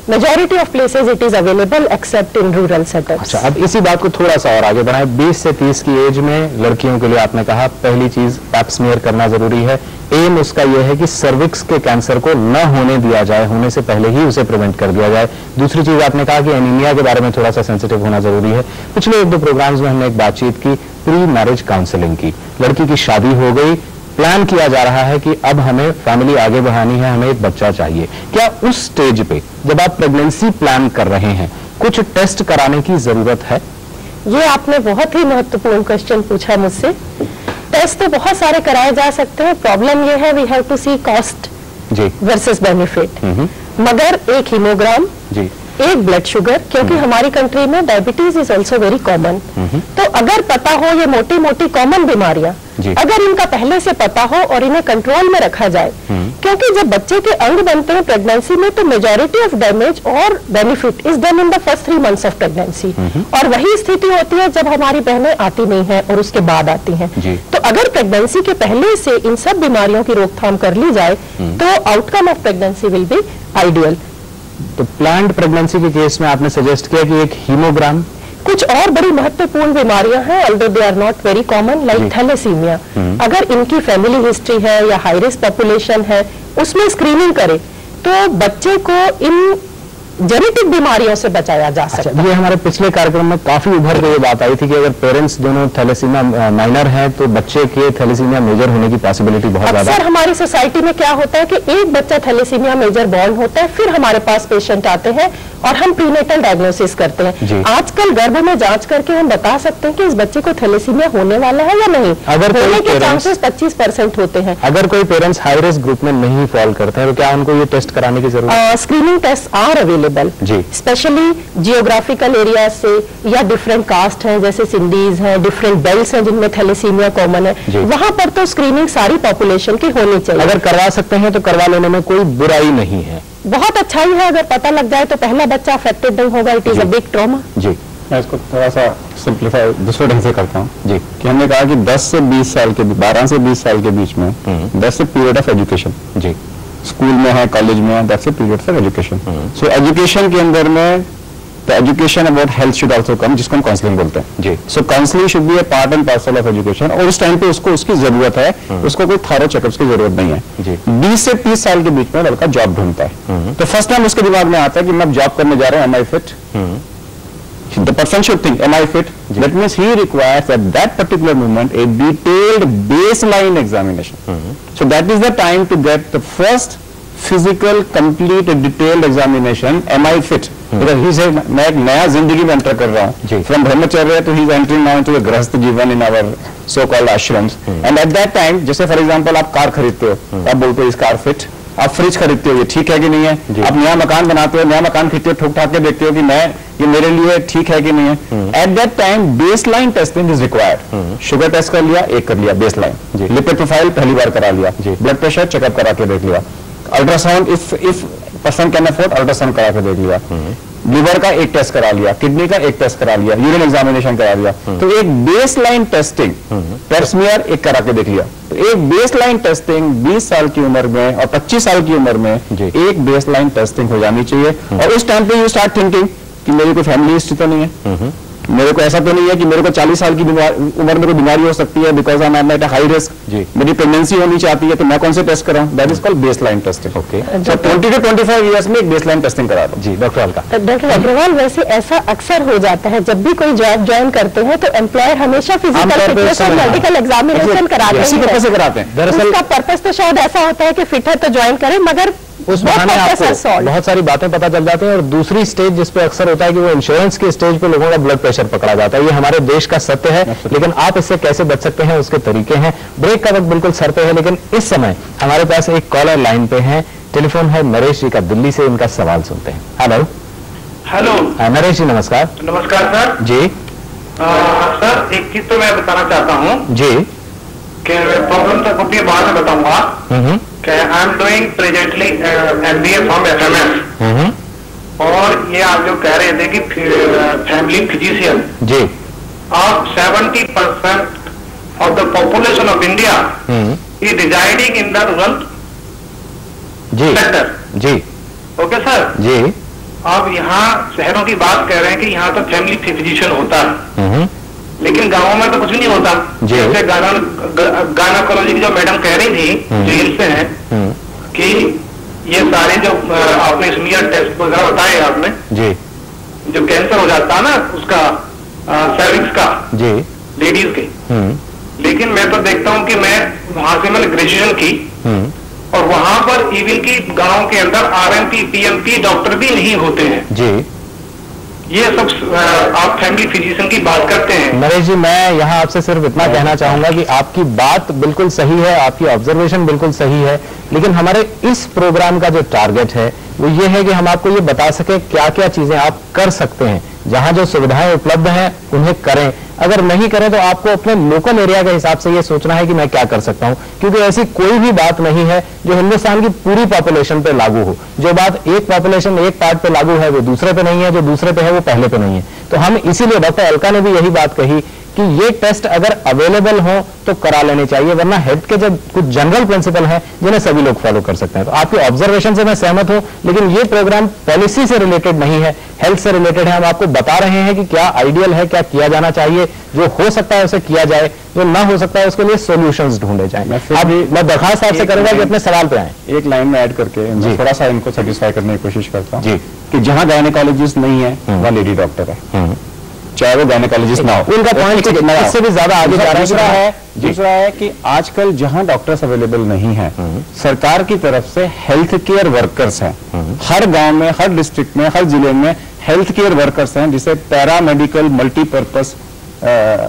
majority of places it is available except in rural setups। अच्छा, अब इसी बात को थोड़ा सा और आगे बढ़ाएं, 20 से 30 की एज में लड़कियों के लिए आपने कहा पहली चीज पैप स्मीयर करना जरूरी है। एम उसका यह है कि सर्विक्स के कैंसर को न होने दिया जाए, होने से पहले ही उसे प्रिवेंट कर दिया जाए। दूसरी चीज आपने कहा कि एनीमिया के बारे में थोड़ा सा सेंसिटिव होना जरूरी है। पिछले 1-2 प्रोग्राम्स में हमने एक बातचीत की प्री मैरिज काउंसलिंग की, लड़की की शादी हो गई, प्लान किया जा रहा है कि अब हमें फैमिली आगे बढ़ानी है, हमें एक बच्चा चाहिए, क्या उस स्टेज पे जब आप प्रेगनेंसी प्लान कर रहे हैं कुछ टेस्ट कराने की जरूरत है? ये आपने बहुत ही महत्वपूर्ण क्वेश्चन पूछा मुझसे। टेस्ट तो बहुत सारे कराए जा सकते हैं, प्रॉब्लम ये है we have to see cost versus benefit. मगर एक हीमोग्राम, एक ब्लड शुगर, क्योंकि हमारी कंट्री में diabetes is also very common, तो अगर पता हो ये मोटी मोटी कॉमन बीमारियां, अगर इनका पहले से पता हो और इन्हें कंट्रोल में रखा जाए, क्योंकि जब बच्चे के अंग बनते हैं प्रेगनेंसी में तो मेजॉरिटी ऑफ डैमेज और benefit is done in the first 3 months of pregnancy, और वही स्थिति होती है जब हमारी बहनें आती नहीं है और उसके बाद आती हैं। तो अगर प्रेगनेंसी के पहले से इन सब बीमारियों की रोकथाम कर ली जाए तो outcome of pregnancy will be ideal. तो प्लान्ड प्रेगनेंसी के केस में आपने सजेस्ट किया कि एक हीमोग्राम, कुछ और बड़ी महत्वपूर्ण बीमारियां हैं although they are not very common like thalassaemia, अगर इनकी फैमिली हिस्ट्री है या हाई रिस्क पॉपुलेशन है उसमें स्क्रीनिंग करे तो बच्चे को इन जेनेटिक बीमारियों से बचाया जा सकता है। ये हमारे पिछले कार्यक्रम में काफी उभर के ये बात आई थी कि अगर पेरेंट्स दोनों थैलेसीमिया माइनर हैं तो बच्चे के थैलेसीमिया मेजर होने की पॉसिबिलिटी बहुत ज्यादा है। अक्सर हमारी सोसाइटी में क्या होता है कि एक बच्चा थैलेसीमिया मेजर बॉर्न होता है, फिर हमारे पास पेशेंट आते हैं और हम प्रीनेटल डायग्नोसिस करते हैं। आजकल गर्भ में जांच करके हम बता सकते हैं कि इस बच्चे को थैलेसीमिया होने वाला है या नहीं। अगर होने के चांसेस 25% होते हैं। अगर कोई पेरेंट्स हाई रिस्क ग्रुप में नहीं फॉल करते हैं तो क्या उनको ये टेस्ट कराने की जरूरत है? स्क्रीनिंग टेस्ट आर अवेलेबल जी, स्पेशली जियोग्राफिकल एरिया से या डिफरेंट कास्ट हैं, जैसे सिंधीज हैं, डिफरेंट बेल्ट्स हैं जिनमें थैलेसीमिया कॉमन है, वहां पर तो स्क्रीनिंग सारी पॉपुलेशन की होनी चाहिए। अगर करवा सकते हैं तो करवा लेने में कोई बुराई नहीं है। बहुत अच्छा ही है, अगर पता लग जाए तो पहला बच्चा अफेक्टेड नहीं होगा। It is a big trauma. जी, मैं इसको थोड़ा सा सिंप्लीफाई दूसरे ढंग से करता हूँ जी, कि हमने कहा कि 10 से 20 साल के 12 से 20 साल के बीच में that's a period of education. जी, स्कूल में है, कॉलेज में है, that's a period for education. So education के अंदर में the education about health should also come, जिसको हम काउंसलिंग बोलते हैं। जी, so counselling should be a part and parcel of education, और उस टाइम पे उसको उसकी जरूरत है, उसको कोई थॉरो चेकअप्स की जरूरत नहीं है। जी। 20 से 30 साल के बीच में लड़का जॉब ढूंढता है, तो फर्स्ट टाइम उसके दिमाग में आता है कि मैं जॉब करने जा रहा हूं, am I fit? The person should think, am I fit? That means he requires at that particular moment a detailed baseline examination. So that is the time to get the first physical, complete, detailed examination. Am I fit? Because he said, मैं एक नया जिंदगी में enter कर रहा हूँ. From ब्रह्मचर्य to he is entering now into a गृहस्थ जीवन in our so-called ashrams. And at that time, जैसे for example आप कार खरीदते हो, आप बोलते हो इस कार फिट. आप फ्रिज खरीदते हो, ये ठीक है कि नहीं है? आप नया मकान बनाते हो, नया मकान खरीदते हो, ठोक ठाक के देखते हो कि मैं ये मेरे लिए ठीक है कि नहीं है? At that time baseline testing is required. Sugar test कर लिया, एक कर लिया बेसलाइन. लिपिड प्रोफाइल पहली बार करा लिया, ब्लड प्रेशर चेकअप करा के देख लिया, ultrasound if person can afford ultrasound करा के देख लिया, लिवर का एक टेस्ट करा लिया, किडनी का एक टेस्ट करा लिया, यूरिन एग्जामिनेशन करा लिया. तो एक बेसलाइन टेस्टिंग पेप्समियर एक करा के देख लिया. तो एक बेसलाइन टेस्टिंग 20 साल की उम्र में और 25 साल की उम्र में एक बेसलाइन टेस्टिंग हो जानी चाहिए. और उस टाइम पे यू स्टार्ट थिंकिंग कि मेरी कोई फैमिली हिस्ट्री तो नहीं है, मेरे को ऐसा तो नहीं है कि मेरे को 40 साल की उम्र में कोई बीमारी हो सकती है, because I am at high risk, मेरी प्रेगनेंसी होनी चाहती है, तो मैं कौन से टेस्ट कराऊं? That is called baseline testing. Okay, so 20 to 25 years में एक बेसलाइन टेस्टिंग करा दो. जी डॉक्टर अलका. डॉक्टर अग्रवाल, वैसे ऐसा अक्सर हो जाता है जब भी कोई जॉब ज्वाइन करते हैं तो एम्प्लॉयर हमेशा फिजिकल फिटनेस और मेडिकल एग्जामिनेशन कराते हैं. दरअसल उसका पर्पस तो शायद ऐसा होता है कि फिट है तो ज्वाइन करें, मगर उस बहाने आपको बहुत सारी बातें पता चल जाती हैं. और दूसरी स्टेज जिस पे अक्सर होता है कि वो इंश्योरेंस की स्टेज पे लोगों का ब्लड प्रेशर पकड़ा जाता है. ये हमारे देश का सत्य है, लेकिन आप इससे कैसे बच सकते हैं उसके तरीके हैं. ब्रेक का वक्त बिल्कुल सर पे है, लेकिन इस समय हमारे पास एक कॉलर लाइन पे है. टेलीफोन है नरेश जी का दिल्ली से. इनका सवाल सुनते हैं. हेलो. हेलो नरेश जी नमस्कार. नमस्कार सर. जी सर, एक चीज तो मैं बताना चाहता हूँ जी कि प्रॉब्लम तो अपनी बाद में बताऊंगा. आई am doing presently MBA from FMS, और ये आप जो कह रहे थे कि फैमिली फिजिशियन, जी आप 70% of the population of India is residing in the rural sector. जी ओके सर. जी, आप यहाँ शहरों की बात कह रहे हैं कि यहाँ तो फैमिली फिजिशियन होता है, लेकिन गांवों में तो कुछ भी नहीं होता. जैसे गायनोकोलॉजी की जो मैडम कह रही थी जेल से है कि ये सारे जो आपने स्मीयर टेस्ट वगैरह बताए आपने, जी जो कैंसर हो जाता है ना उसका सर्विक्स का, जी लेडीज के. लेकिन मैं तो देखता हूँ कि मैं वहां से मैंने ग्रेजुएशन की, और वहां पर इवन की गांव के अंदर RMP PMP डॉक्टर भी नहीं होते हैं. जी, ये सब आप फैमिली फिजिशियन की बात करते हैं. नरेश जी, मैं यहाँ आपसे सिर्फ इतना कहना चाहूंगा कि आपकी बात बिल्कुल सही है, आपकी ऑब्जर्वेशन बिल्कुल सही है, लेकिन हमारे इस प्रोग्राम का जो टारगेट है वो ये है कि हम आपको ये बता सके क्या क्या चीजें आप कर सकते हैं. जहां जो सुविधाएं उपलब्ध हैं उन्हें करें, अगर नहीं करें तो आपको अपने लोकल एरिया के हिसाब से ये सोचना है कि मैं क्या कर सकता हूं. क्योंकि ऐसी कोई भी बात नहीं है जो हिंदुस्तान की पूरी पॉपुलेशन पे लागू हो. जो बात एक पॉपुलेशन एक पार्ट पे लागू है वो दूसरे पे नहीं है, जो दूसरे पे है वो पहले पे नहीं है. तो हम इसीलिए डॉक्टर अलका ने भी यही बात कही कि ये टेस्ट अगर अवेलेबल हो तो करा लेने चाहिए, वरना हेल्थ के जब कुछ जनरल प्रिंसिपल हैं जिन्हें सभी लोग फॉलो कर सकते हैं. तो आपकी ऑब्जर्वेशन से मैं सहमत हूं, लेकिन ये प्रोग्राम पॉलिसी से रिलेटेड नहीं है, हेल्थ से रिलेटेड है. हम आपको बता रहे हैं कि क्या आइडियल है, क्या किया जाना चाहिए, जो हो सकता है उसे किया जाए, जो ना हो सकता है उसके लिए सोल्यूशंस ढूंढे जाए. मैं दरखास्त आपसे करूंगा कि अपने सवाल पे आए. एक लाइन में ऐड करके थोड़ा सा इनको सेटिस्फाई करने की कोशिश करता हूँ जी कि जहां गायनेकोलॉजिस्ट नहीं है वहां लेडी डॉक्टर है. चाहे वो गायनेकोलॉजिस्ट ना हो। उनका पॉइंट इससे भी ज्यादा आगे जा रहा है। दूसरा है कि आजकल जहां डॉक्टर्स अवेलेबल नहीं है, सरकार की तरफ से हेल्थ केयर वर्कर्स हैं। हर गांव में, हर डिस्ट्रिक्ट में, हर जिले में हेल्थ केयर वर्कर्स हैं, जिसे पैरामेडिकल मल्टीपर्पज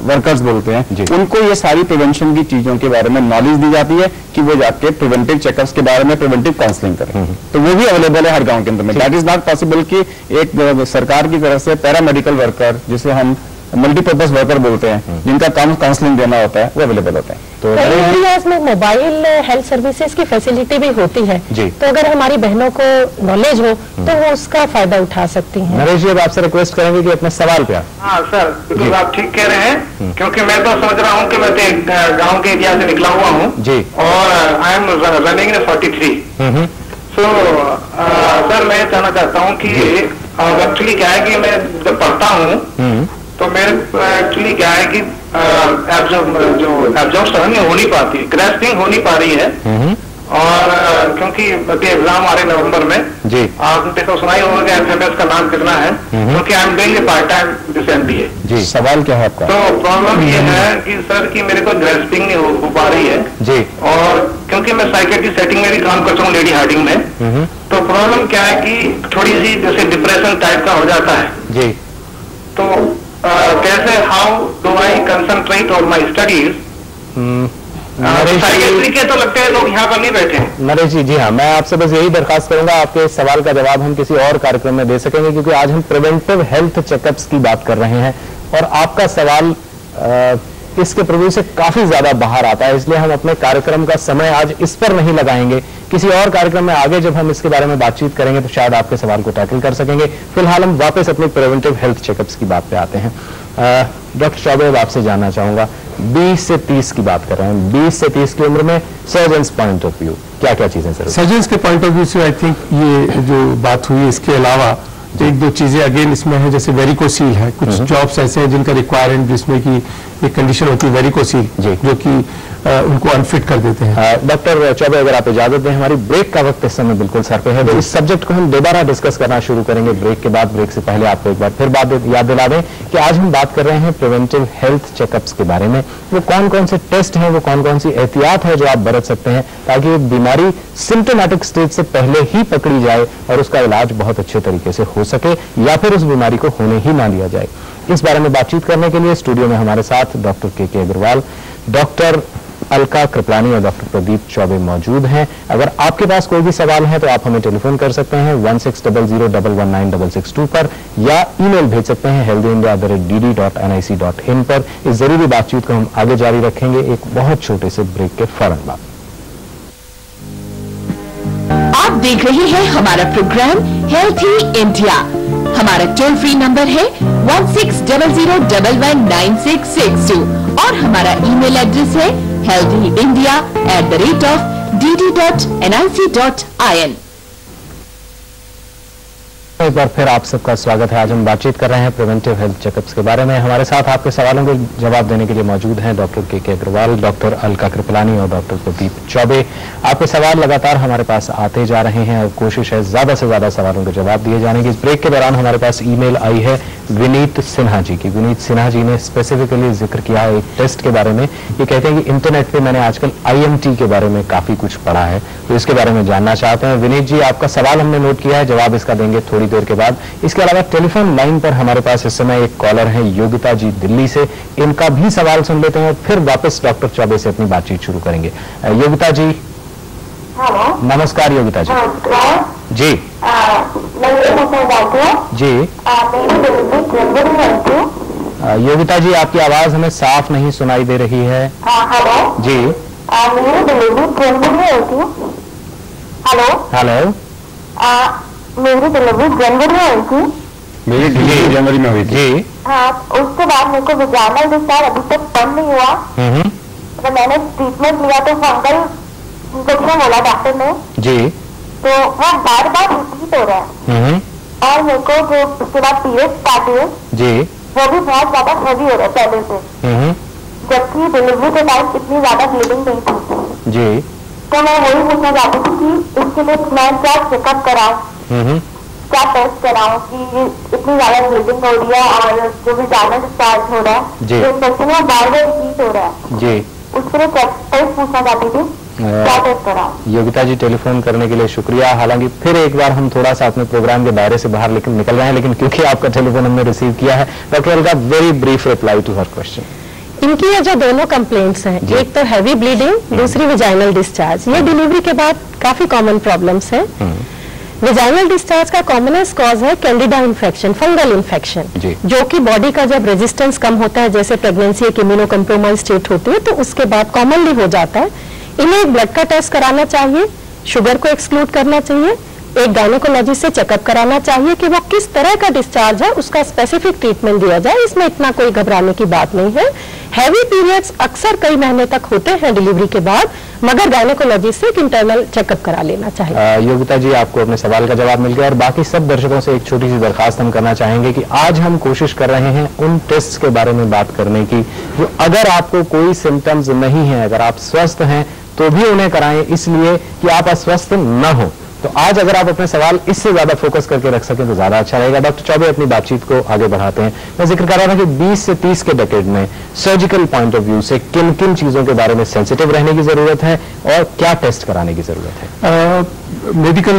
वर्कर्स बोलते हैं। उनको ये सारी प्रिवेंशन की चीजों के बारे में नॉलेज दी जाती है कि वो जाके प्रिवेंटिव चेकअप्स के बारे में प्रिवेंटिव काउंसलिंग करें। तो वो भी अवेलेबल है हर गांव के अंदर में। दैट इज नॉट पॉसिबल कि एक सरकार की तरफ से पैरामेडिकल वर्कर, जिसे हम मल्टीपर्पज वर्कर बोलते हैं, जिनका काम काउंसलिंग देना होता है, वो अवेलेबल होता है। तो एरियाज में मोबाइल हेल्थ सर्विसेज की फैसिलिटी भी होती है, तो अगर हमारी बहनों को नॉलेज हो तो वो उसका फायदा उठा सकती हैं। नरेश जी, अब आपसे रिक्वेस्ट करेंगे कि अपने सवाल पे हाँ सर, बिल्कुल आप ठीक कह रहे हैं, क्योंकि मैं तो समझ रहा हूँ कि मैं तो गाँव के एरिया से निकला हुआ हूँ जी, और I am running in 43। So sir मैं कहना चाहता हूँ कि एक्चुअली क्या है कि मैं जब पढ़ता हूँ तो मेरे एक्चुअली क्या है कि एब्जॉर्प्शन हो नहीं पाती, ग्रेस्पिंग हो नहीं पा रही है। और क्योंकि एग्जाम आ रहे नवंबर में जी, आपने तो सुना ही होगा कि एफएमएस का नाम कितना है, क्योंकि I am doing part time this MBA जी। सवाल क्या है आपका? तो प्रॉब्लम ये है कि सर कि मेरे को ग्रेस्पिंग नहीं हो पा रही है जी, और क्योंकि मैं साइकेट्री सेटिंग में भी काम करता हूँ, लेडी हार्डिंग में, तो प्रॉब्लम क्या है कि थोड़ी सी जैसे डिप्रेशन टाइप का हो जाता है जी। तो कैसे, how do I concentrate on my studies? Psychiatry के तो लगते हैं लोग यहाँ पर नहीं बैठे हैं। नरेश जी, जी हाँ, मैं आपसे बस यही दरखास्त करूंगा, आपके सवाल का जवाब हम किसी और कार्यक्रम में दे सकेंगे, क्योंकि आज हम प्रिवेंटिव हेल्थ चेकअप्स की बात कर रहे हैं और आपका सवाल इसके प्रभु से काफी ज्यादा बाहर आता है, इसलिए हम अपने कार्यक्रम का समय आज इस पर नहीं लगाएंगे। किसी और कार्यक्रम में आगे जब हम इसके बारे में बातचीत करेंगे तो शायद आपके सवाल को टैकल कर सकेंगे। फिलहाल हम वापस अपने प्रिवेंटिव हेल्थ चेकअप्स की बात पे आते हैं। डॉक्टर चौबे, आपसे जानना चाहूंगा, 20 से 30 की बात कर रहे हैं, 20 से 30 की उम्र में सर्जन्स पॉइंट ऑफ व्यू क्या क्या चीजें सर? सर्जन्स के पॉइंट ऑफ व्यू से आई थिंक ये जो बात हुई, इसके अलावा एक दो चीजें अगेन इसमें है, जैसे वेरिकोसील है, कुछ जॉब्स ऐसे हैं जिनका रिक्वायरमेंट, जिसमें कि एक कंडीशन होती है वेरिकोसील, जो कि उनको अनफिट कर देते हैं। डॉक्टर चौबे, अगर आप इजाजत दें, हमारी ब्रेक का वक्त इस समय बिल्कुल सर पे है, तो इस सब्जेक्ट को हम दोबारा डिस्कस करना शुरू करेंगे ब्रेक के बाद। ब्रेक से पहले आपको एक बार फिर बात याद दिला दें कि आज हम बात कर रहे हैं प्रिवेंटिव हेल्थ चेकअप्स के बारे में। वो कौन कौन से टेस्ट हैं, वो कौन कौन सी एहतियात है जो आप बरत सकते हैं ताकि एक बीमारी सिम्टोमेटिक स्टेज से पहले ही पकड़ी जाए और उसका इलाज बहुत अच्छे तरीके से हो सके, या फिर उस बीमारी को होने ही ना दिया जाए। इस बारे में बातचीत करने के लिए स्टूडियो में हमारे साथ डॉक्टर के अग्रवाल, डॉक्टर अलका कृपलानी और डॉक्टर प्रदीप चौबे मौजूद हैं। अगर आपके पास कोई भी सवाल है तो आप हमें टेलीफोन कर सकते हैं 1600119662 पर, या ईमेल भेज सकते हैं healthyindia@dd.nic.in पर। इस जरूरी बातचीत को हम आगे जारी रखेंगे एक बहुत छोटे से ब्रेक के फौरन बाद। आप देख रहे हैं हमारा प्रोग्राम हेल्थी इंडिया। हमारा टोल फ्री नंबर है 1600119662 और हमारा ईमेल एड्रेस है healthyindia@dd.nic.in। एक बार फिर आप सबका स्वागत है। आज हम बातचीत कर रहे हैं प्रिवेंटिव हेल्थ चेकअप्स के बारे में। हमारे साथ आपके सवालों के जवाब देने के लिए मौजूद हैं डॉक्टर के अग्रवाल, डॉक्टर अलका कृपलानी और डॉक्टर प्रदीप चौबे। आपके सवाल लगातार हमारे पास आते जा रहे हैं और कोशिश है ज्यादा से ज्यादा सवालों के जवाब दिए जाने की। इस ब्रेक के दौरान हमारे पास ईमेल आई है विनीत सिन्हा जी की। विनीत सिन्हा जी ने स्पेसिफिकली जिक्र किया है एक टेस्ट के बारे में। ये कहते हैं कि इंटरनेट पे मैंने आजकल IMT के बारे में काफी कुछ पढ़ा है, तो इसके बारे में जानना चाहते हैं। विनीत जी, आपका सवाल हमने नोट किया है, जवाब इसका देंगे थोड़ी देर के बाद। इसके अलावा टेलीफोन लाइन पर हमारे पास इस समय एक कॉलर है योगिता जी दिल्ली से, इनका भी सवाल सुन लेते हैं, फिर वापस डॉक्टर चौबे से अपनी बातचीत शुरू करेंगे। योगिता जी, नमस्कार। योगिता जी जी जी योगिता जी, आपकी आवाज हमें साफ नहीं सुनाई दे रही है। जी हेलो, मेरी डिलीवरी जनवरी में हुई थी। मेरी डिलीवरी जनवरी में हुई थी जी। हाँ, उसके बाद मेरे को विजाइनल डिस्चार्ज अभी तक बंद नहीं हुआ। तो मैंने ट्रीटमेंट लिया तो फंगल इंफेक्शन बोला डॉक्टर ने जी, तो वो बार बार रिपीट हो रहा है। और मेरे को जो उसके बाद पीरियड स्टार्ट हुए जी, वो भी बहुत ज्यादा हेवी हो रहा है पहले से, जबकि डिलीवरी के टाइम इतनी ज्यादा ब्लीडिंग नहीं थी जी। तो मैं वही पूछना चाहती थी कि इसके लिए मैं क्या चेकअप कराऊं। क्या टेस्ट कराऊं कि इतनी ज्यादा ब्लीडिंग हो रही है और जो भी वैजाइनल डिस्चार्ज हो रहा है, जी। जो इन्फेक्शन है बार बार रिपीट हो रहा है, जी उसके लिए टेस्ट पूछना चाहती थी, क्या टेस्ट कराऊं? योगिता जी, टेलीफोन करने के लिए शुक्रिया। हालांकि फिर एक बार हम थोड़ा सा अपने प्रोग्राम के दायरे से बाहर निकल रहे हैं, लेकिन क्योंकि आपका टेलीफोन हमने रिसीव किया है, doctor Alka, very brief reply to her question. इनकी ये जो दोनों कंप्लेंट्स हैं, एक तो हैवी ब्लीडिंग, दूसरी विजाइनल डिस्चार्ज, ये डिलीवरी के बाद काफी कॉमन प्रॉब्लम्स हैं। विजाइनल डिस्चार्ज का कॉमनेस्ट कॉज है कैंडिडा इन्फेक्शन, फंगल इन्फेक्शन, जो कि बॉडी का जब रेजिस्टेंस कम होता है, जैसे प्रेगनेंसी एक इम्यूनो कम्प्रोमाइज स्टेट होती है, तो उसके बाद कॉमनली हो जाता है। इन्हें एक ब्लड का टेस्ट कराना चाहिए, शुगर को एक्सक्लूड करना चाहिए, एक गायनेकोलॉजिस्ट से चेकअप कराना चाहिए कि वो किस तरह का डिस्चार्ज है, उसका स्पेसिफिक ट्रीटमेंट दिया जाए। इसमें इतना कोई घबराने की बात नहीं है। हैवी पीरियड्स अक्सर कई महीने तक होते हैं डिलीवरी के बाद, मगर गायनेकोलॉजिस्ट से एक इंटरनल चेकअप करा लेना चाहिए। योगिता जी, आपको अपने सवाल का जवाब मिल गया और बाकी सब दर्शकों से एक छोटी सी दरखास्त हम करना चाहेंगे कि आज हम कोशिश कर रहे हैं उन टेस्ट के बारे में बात करने की जो अगर आपको कोई सिम्टम्स नहीं है, अगर आप स्वस्थ हैं तो भी उन्हें कराएं, इसलिए कि आप अस्वस्थ न हो। तो आज अगर आप अपने सवाल इससे ज्यादा फोकस करके रख सकें तो ज्यादा अच्छा रहेगा। डॉक्टर चौबे, अपनी बातचीत को आगे बढ़ाते हैं। मैं जिक्र कर रहा था कि 20 से 30 के डेकेड में सर्जिकल पॉइंट ऑफ व्यू से किन किन चीजों के बारे में सेंसिटिव रहने की जरूरत है और क्या टेस्ट कराने की जरूरत है। मेडिकल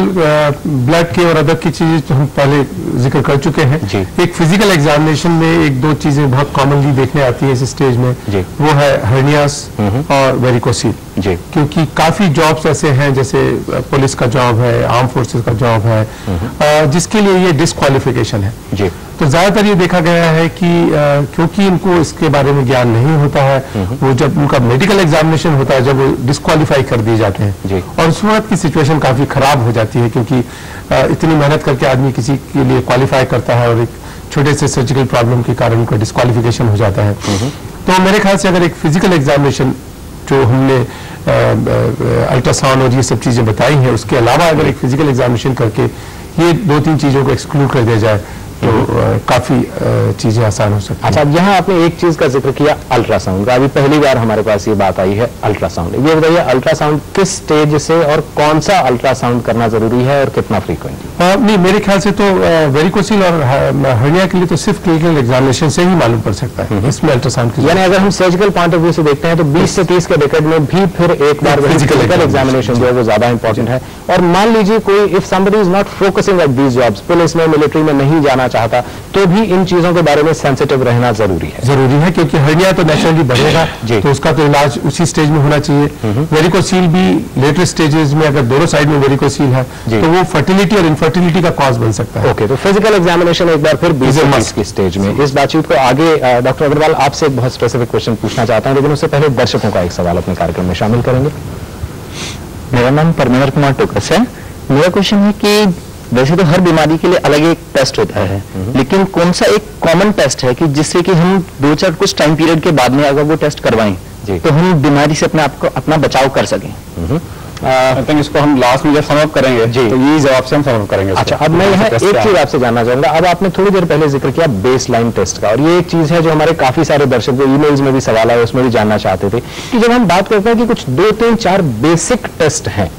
ब्लड के और अदर की चीजें तो हम पहले जिक्र कर चुके हैं। एक फिजिकल एग्जामिनेशन में एक दो चीजें बहुत कॉमनली देखने आती है इस स्टेज में, वो है हर्नियास और वेरिकोसील, क्योंकि काफी जॉब्स ऐसे हैं, जैसे पुलिस का जॉब है, आर्म फोर्सेस का जॉब है, जिसके लिए ये डिस्क्वालिफिकेशन है। तो ज्यादातर ये देखा गया है कि क्योंकि इनको इसके बारे में ज्ञान नहीं होता है, वो जब उनका मेडिकल एग्जामिनेशन होता है, जब वो डिस्क्वालीफाई कर दिए जाते हैं और उस वक्त की सिचुएशन काफी खराब हो जाती है, क्योंकि इतनी मेहनत करके आदमी किसी के लिए क्वालिफाई करता है और एक छोटे से सर्जिकल प्रॉब्लम के कारण उनका डिस्क्वालिफिकेशन हो जाता है। तो मेरे ख्याल से अगर एक फिजिकल एग्जामिनेशन जो हमने अल्ट्रासाउंड और ये सब चीजें बताई हैं, उसके अलावा अगर एक फिजिकल एग्जामिनेशन करके ये दो तीन चीजों को एक्सक्लूड कर दिया जाए तो काफी चीजें आसान हो सकती हैं। अच्छा, अब यहाँ आपने एक चीज का जिक्र किया अल्ट्रासाउंड का। अभी पहली बार हमारे पास ये बात आई है अल्ट्रासाउंड। ये बताइए, अल्ट्रासाउंड किस स्टेज से और कौन सा अल्ट्रासाउंड करना जरूरी है और कितना फ्रीक्वेंटली? नहीं, मेरे ख्याल से तो वेरिकोसील और हर्निया के लिए तो सिर्फ क्लिनिकल एग्जामिनेशन से ही मालूम पड़ सकता है, इसमें अल्ट्रासाउंड की। यानी अगर हम सर्जिकल पॉइंट ऑफ व्यू से देखते हैं तो 20 से 30 के डेकेड में भी फिर एक बार फिजिकल एग्जामिनेशन जो है वो ज्यादा इंपॉर्टेंट है। और मान लीजिए कोई if somebody is not focusing at these jobs, police में, मिलिट्री में नहीं जाना चाहता, तो भी इन चीजों के बारे में सेंसिटिव रहना जरूरी है, क्योंकि हर्निया तो नेचुरली बढ़ेगा, तो उसका तो इलाज उसी स्टेज में होना चाहिए। वेरिकोसील भी लेटर स्टेजेस में, अगर दोनों साइड में वेरिकोसील है तो वो फर्टिलिटी और इनफर्टिलिटी का कॉज बन सकता है। ओके, तो फिजिकल एग्जामिनेशन एक बार फिर 20 की स्टेज में। इस बातचीत को आगे डॉक्टर अग्रवाल आपसे एक बहुत स्पेसिफिक क्वेश्चन पूछना चाहता हूं, लेकिन उससे पहले दर्शकों का एक सवाल अपने कार्यक्रम में शामिल करेंगे। मेरा नाम परमेंद्र कुमार टोकस है। मेरा क्वेश्चन है कि वैसे तो हर बीमारी के लिए अलग एक टेस्ट होता है, लेकिन कौन सा एक कॉमन टेस्ट है कि जिससे कि हम 2-4 कुछ टाइम पीरियड के बाद में अगर वो टेस्ट करवाएं तो हम बीमारी से अपना बचाव कर सकें? आई थिंक इसको हम लास्ट में जब समअप करेंगे तो ये जवाब से हम समअप करेंगे। अच्छा, अब मैं यहाँ एक चीज आपसे जानना चाहूंगा। अब आपने थोड़ी देर पहले जिक्र किया बेस लाइन टेस्ट का, और ये एक चीज है जो हमारे काफी सारे दर्शक जो ईमेल्स में भी सवाल है उसमें भी जानना चाहते थे कि जब हम बात करते हैं कि कुछ 2, 3, 4 बेसिक टेस्ट हैं,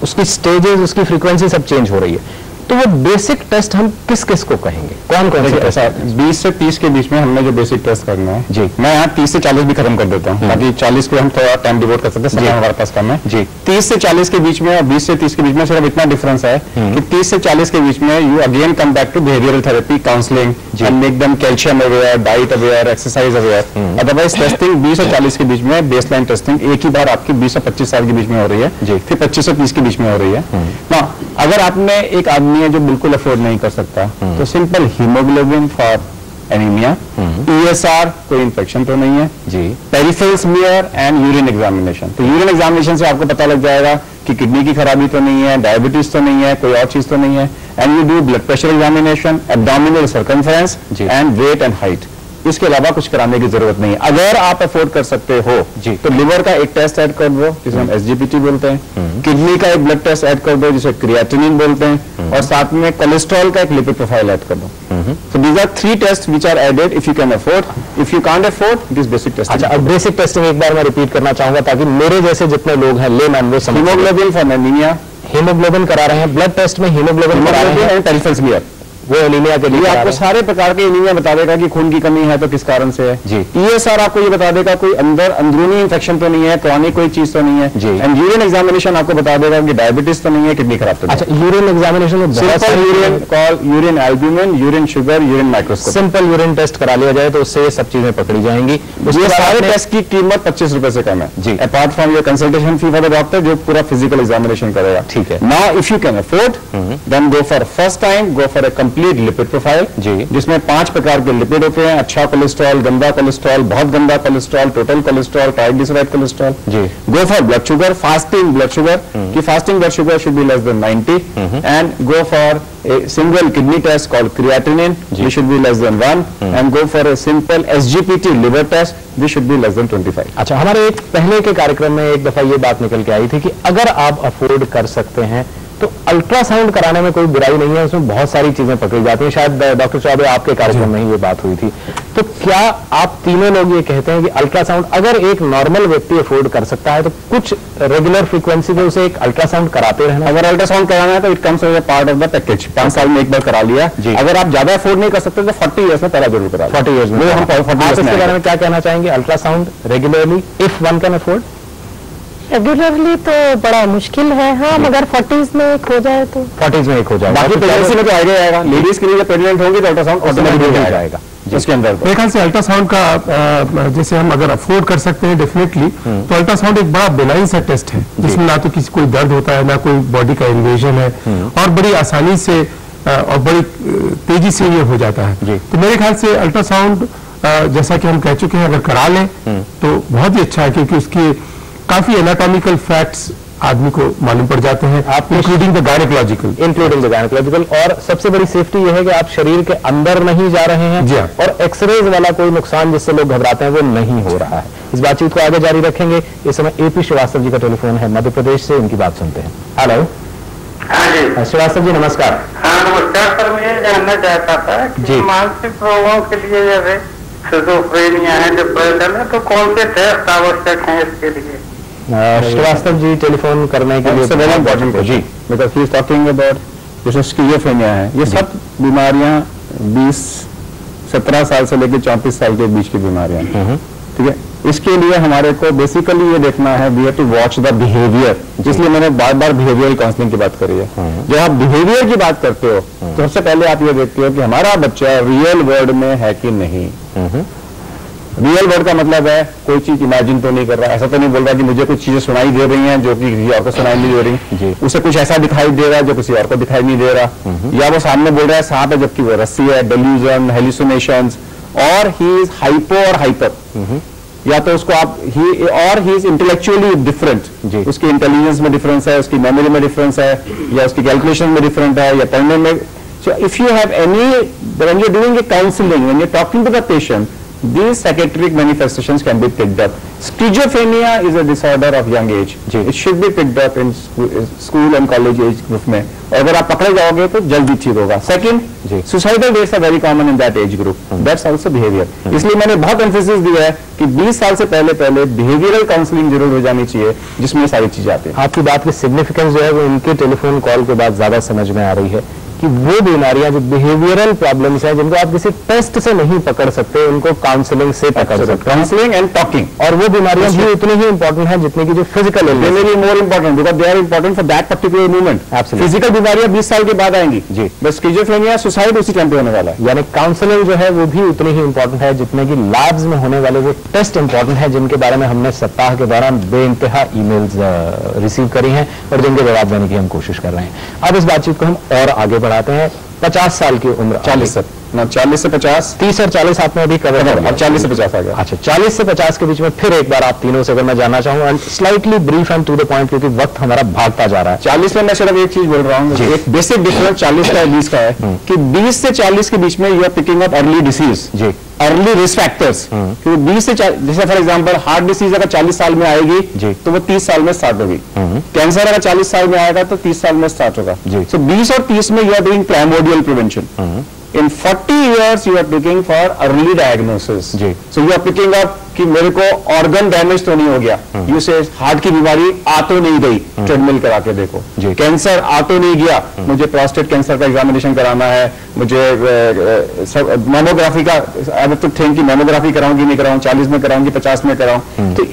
उसकी स्टेजेस, उसकी फ्रीक्वेंसी सब चेंज हो रही है, तो वो बेसिक टेस्ट हम किस किस को कहेंगे? कौन कौन से? ऐसा 20 से 30 के बीच में हमने जो बेसिक टेस्ट करना है जी, मैं यहाँ 30 से 40 भी खत्म कर देता हूँ ताकि 40 पे हम थोड़ा टाइम डिवोट कर सकते हैं, समय हमारे पास कम है जी। 30 से 40 के बीच में और 20 से 30 के बीच में सिर्फ इतना डिफरेंस है कि 30 से 40 के बीच में you again come back to behavioural therapy, counselling, and make them calcium aware, diet aware, exercise aware. Otherwise testing 20 और 40 के बीच में बेस लाइन टेस्टिंग एक ही बार आपकी 20 और 25 साल के बीच में हो रही है जी, फिर 25 और 30 के बीच में हो रही है ना। अगर आपने एक आदमी है जो बिल्कुल अफोर्ड नहीं कर सकता तो simple haemoglobin for anaemia, ESR कोई इन्फेक्शन तो नहीं है जी, peripheral smear and urine examination. तो यूरिन एग्जामिनेशन से आपको पता लग जाएगा कि किडनी की खराबी तो नहीं है, डायबिटीज तो नहीं है, कोई और चीज तो नहीं है। And you do blood pressure examination, abdominal circumference and weight and height. इसके अलावा कुछ कराने की जरूरत नहीं है। अगर आप अफोर्ड कर सकते हो जी तो लिवर का एक टेस्ट ऐड कर दो जिसे हम SGPT बोलते हैं, किडनी का एक ब्लड टेस्ट ऐड कर दो जिसे क्रिएटिनिन बोलते हैं, और साथ में कोलेस्ट्रॉल का एक लिपिड प्रोफाइल ऐड कर दो। So these are 3 tests which are added if you can afford. If you can't afford, it is basic testing. अच्छा, अब बेसिक टेस्टिंग एक बार मैं रिपीट करना चाहूंगा ताकि मेरे जैसे जितने लोग हैं लेमैन वो समझ। हीमोग्लोबिन फॉर एनीमिया, हीमोग्लोबिन करा रहे हैं, ब्लड टेस्ट में हीमोग्लोबिन करा रहे हैं, टेरिफेल्समियर, वो एनीमिया के लिए आपको सारे प्रकार के एनीमिया बता देगा कि खून की कमी है तो किस कारण से है जी। ESR आपको ये बता देगा कोई अंदरूनी इंफेक्शन तो नहीं है, क्रॉनिक कोई चीज तो नहीं है जी। एंड यूरिन एग्जामिनेशन आपको बता देगा कि डायबिटीज तो नहीं है, किडनी खराब तो नहीं है। अच्छा, यूरिन एग्जामिनेशन में simple urine call, urine albumin, urine sugar, urine microscope, simple urine test करा लिया जाए तो उससे ये सब चीजें पकड़ी जाएंगी। ये सारे टेस्ट की कीमत 25 रुपए से कम है जी। Apart from your consultation fee for the doctor जो पूरा फिजिकल एग्जामिनेशन करेगा। ठीक है। Now if you can afford then go for first time go for a complete lipid profile जी। जिसमें 5 प्रकार के लिपिड होते हैं, अच्छा कोलेस्ट्रॉल, गंदा कोलेस्ट्रॉल, बहुत गंदा cholesterol, total cholesterol, triglyceride cholesterol जी। Go for blood sugar, fasting blood sugar कि fasting blood sugar should be less than 90 and go for a single kidney test called creatinine which should be less than 1 and go for a simple SGPT liver test which should be less than 25। अच्छा, हमारे एक पहले के कार्यक्रम में एक दफा ये बात निकल के आई थी कि अगर आप अफोर्ड कर सकते हैं तो अल्ट्रासाउंड कराने में कोई बुराई नहीं है, उसमें बहुत सारी चीजें पकड़ी जाती हैं। शायद डॉक्टर चौबे आपके कार्यक्रम में ही ये बात हुई थी। तो क्या आप तीनों लोग ये कहते हैं कि अल्ट्रासाउंड अगर एक नॉर्मल व्यक्ति अफोर्ड कर सकता है तो कुछ रेगुलर फ्रीक्वेंसी पे उसे एक अल्ट्रासाउंड कराते रहना? अगर अल्ट्रासाउंड कराना है तो it comes as a part of the package, 5 साल में एक बार करा लिया। अगर आप ज्यादा अफोर्ड नहीं कर सकते तो 40 ईयर्स में पहला जरूर करा, 40 ईयर्स में। हम 40 आप इसके बारे में क्या कहना चाहेंगे? Ultrasound regularly if one can afford? Regularly तो बड़ा मुश्किल है, हाँ, मगर 40s में एक हो जाए तो 40s में एक हो जाएगा। बाकी प्रेगनेंसी में तो आइडिया आएगा। लेडीज के लिए जब प्रेग्नेंट होंगी तो अल्ट्रासाउंड ऑटोमेटिकली हो जाएगा उसके अंदर। मेरे ख्याल से अल्ट्रासाउंड का जैसे हम अगर अफोर्ड कर सकते हैं डेफिनेटली, तो अल्ट्रासाउंड एक बड़ा बेनाइन सा टेस्ट है जिसमें ना तो किसी कोई दर्द होता है ना कोई बॉडी का इन्वेजन है और बड़ी आसानी से और बड़ी तेजी से ये हो जाता है। तो मेरे ख्याल से अल्ट्रासाउंड जैसा कि हम कह चुके हैं अगर करा लें तो बहुत ही अच्छा है, क्योंकि उसके काफी एनाटॉमिकल फैक्ट्स आदमी को मालूम पड़ जाते हैं, इंक्लूडिंग द गायनेकोलॉजिकल। और सबसे बड़ी सेफ्टी यह है कि आप शरीर के अंदर नहीं जा रहे हैं जी हाँ। और एक्सरेज वाला कोई नुकसान जिससे लोग घबराते हैं वो नहीं हो रहा है। इस बातचीत को आगे जारी रखेंगे। इस समय AP श्रीवास्तव जी का टेलीफोन है मध्य प्रदेश से, इनकी बात सुनते हैं। हेलो श्रीवास्तव जी, नमस्कार। हाँ नमस्कार सर, मैं जानना चाहता था कि मानसिक रोगों के लिए जैसे सिजोफ्रेनिया है, डिप्रेशन है, तो कौन से टेस्ट आवश्यक हैं इसके लिए? श्रीवास्तव जी टेलीफोन करने के लिए वेरी इंपॉर्टेंट जी, because he is talking about जैसे स्किज़ोफ्रेनिया है, ये सब बीमारियां 20-17 साल से लेकर 34 साल के बीच की बीमारियां, ठीक है। इसके लिए हमारे को बेसिकली ये देखना है, we have to watch the behaviour, जिसलिए मैंने बार बार बिहेवियरल काउंसलिंग की बात करी है। जब आप बिहेवियर की बात करते हो तो सबसे पहले आप ये देखते हो कि हमारा बच्चा रियल वर्ल्ड में है कि नहीं। रियल वर्ल्ड का मतलब है कोई चीज इमेजिन तो नहीं कर रहा, ऐसा तो नहीं बोल रहा कि मुझे कुछ चीजें सुनाई दे रही हैं जो कि किसी और को सुनाई नहीं दे रही, उसे कुछ ऐसा दिखाई दे रहा है जो किसी और को दिखाई नहीं दे रहा, या वो सामने बोल रहा है सांप है जबकि वो रस्सी है, डेल्यूजन, हेलुसिनेशंस, और ही इज हाइपो और हाइपर, या तो उसको आप ही इज इंटेलेक्चुअली डिफरेंट, उसकी इंटेलिजेंस में डिफरेंस है, उसकी मेमोरी में डिफरेंस है, या उसकी कैलकुलेशन में डिफरेंट है, या पढ़ने में। So if you have any, when you are doing a counselling, when you are talking to the patient, these psychiatric manifestations can be picked up. Schizophrenia is a disorder of young age. It should be picked up in school and college age group में, और अगर आप पकड़े जाओगे तो जल्दी ठीक होगा। Second, suicidal rates are very common in that age group. That's also behavior. इसलिए मैंने बहुत emphasis दिया है कि 20 साल से पहले behavioral counseling जरूर हो जानी चाहिए, जिसमें सारी चीजें आती हैं। आपकी बात की सिग्निफिकेंस जो है वो इनके टेलीफोन कॉल के बाद ज्यादा समझ में आ रही है कि वो बीमारियां जो बिहेवियरल प्रॉब्लम्स हैं जिनको आप किसी टेस्ट से नहीं पकड़ सकते, उनको काउंसलिंग से पकड़ सकते, काउंसलिंग एंड टॉकिंग। और वो बीमारियां भी उतनी ही इंपॉर्टेंट है जितनी की जो physical illness, they may be more important because they are important for that particular movement. Physical बीमारियां 20 साल के बाद आएंगी जी, बस स्किज़ोफ्रेनिया, सुसाइड उसी टाइम पे होने वाला है। यानी काउंसलिंग जो है वो भी उतनी ही इंपॉर्टेंट है जितने की लैब्स में होने वाले वो टेस्ट इंपॉर्टेंट है, जिनके बारे में हमने सप्ताह के दौरान बेइंतहा ईमेल्स रिसीव करी हैं और जिनके जवाब देने की हम कोशिश कर रहे हैं। अब इस बातचीत को हम और आगे बढ़ाते हैं। 50 साल की उम्र, 40 से 50, 30 और 40 आपने अभी कवर कर लिया, अब 40 से 50 आ गया। अच्छा, 40 से 50 के बीच में फिर एक बार आप तीनों से अगर मैं जानना चाहूँ, and slightly brief and to the point, क्योंकि वक्त हमारा भागता जा रहा है। 40 में मैं सिर्फ एक चीज बोल रहा हूँ, एक बेसिक डिफरेंस 40 का 20 का है कि 20 से 40 के बीच में you are picking up early disease, early risk factors. क्योंकि 20 से जैसे फॉर एग्जांपल हार्ट डिसीज अगर 40 साल में आएगी तो वो 30 साल में स्टार्ट होगी, कैंसर अगर 40 साल में आएगा तो 30 साल में स्टार्ट होगा। सो 20 और 30 में you are doing primordial prevention, In 40 years, you are looking for early diagnosis. So you are picking up कि मेरे को ऑर्गन डैमेज तो नहीं हो गया, यू से हार्ट की बीमारी आ तो नहीं गई, ट्रेडमिल करा के देखो, कैंसर आ तो नहीं गया, मुझे प्रोस्टेट कैंसर का एग्जामिनेशन कराना है, मुझे मैमोग्राफी का आई तो थिंक कि मैमोग्राफी कराऊंगी नहीं कराऊं, 40 में कराऊंगी 50 में कराऊं। तो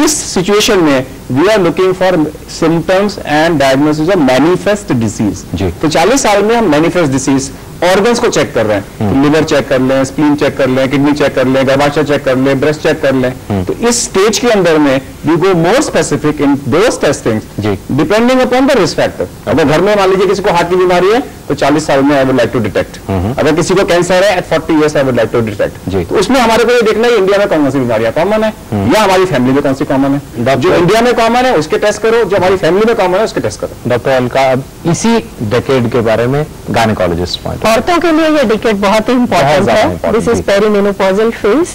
इस सिचुएशन में we are looking for symptoms and diagnosis of manifest disease. तो 40 साल में हम मैनिफेस्ट डिसीज ऑर्गन्स को चेक कर रहे हैं, लिवर चेक कर लें, स्प्लीन चेक कर लें, किडनी चेक कर लें, गर्भाशय चेक कर लें, ब्रेस्ट चेक कर लें। तो इस स्टेज के अंदर में we go more specific in those testings depending upon the risk factor. अगर घर में मान लीजिए किसी को हार्ट की बीमारी है तो 40 साल में I would like to detect, अगर किसी को कैंसर है at 40 years I would like to detect. तो उसमें हमारे को ये देखना है इंडिया में कौन सी बीमारियां कॉमन है या हमारी फैमिली में कौन सी कॉमन है। जो इंडिया में कॉमन है उसके टेस्ट करो, जो हमारी फैमिली में कॉमन है उसके टेस्ट करो। डॉक्टर अलका, अब इसी डेकेड के बारे में गायनेकोलॉजिस्ट पॉइंट, औरतों के लिए ये डिकेड बहुत ही इंपॉर्टेंट है। This is perimenopausal phase,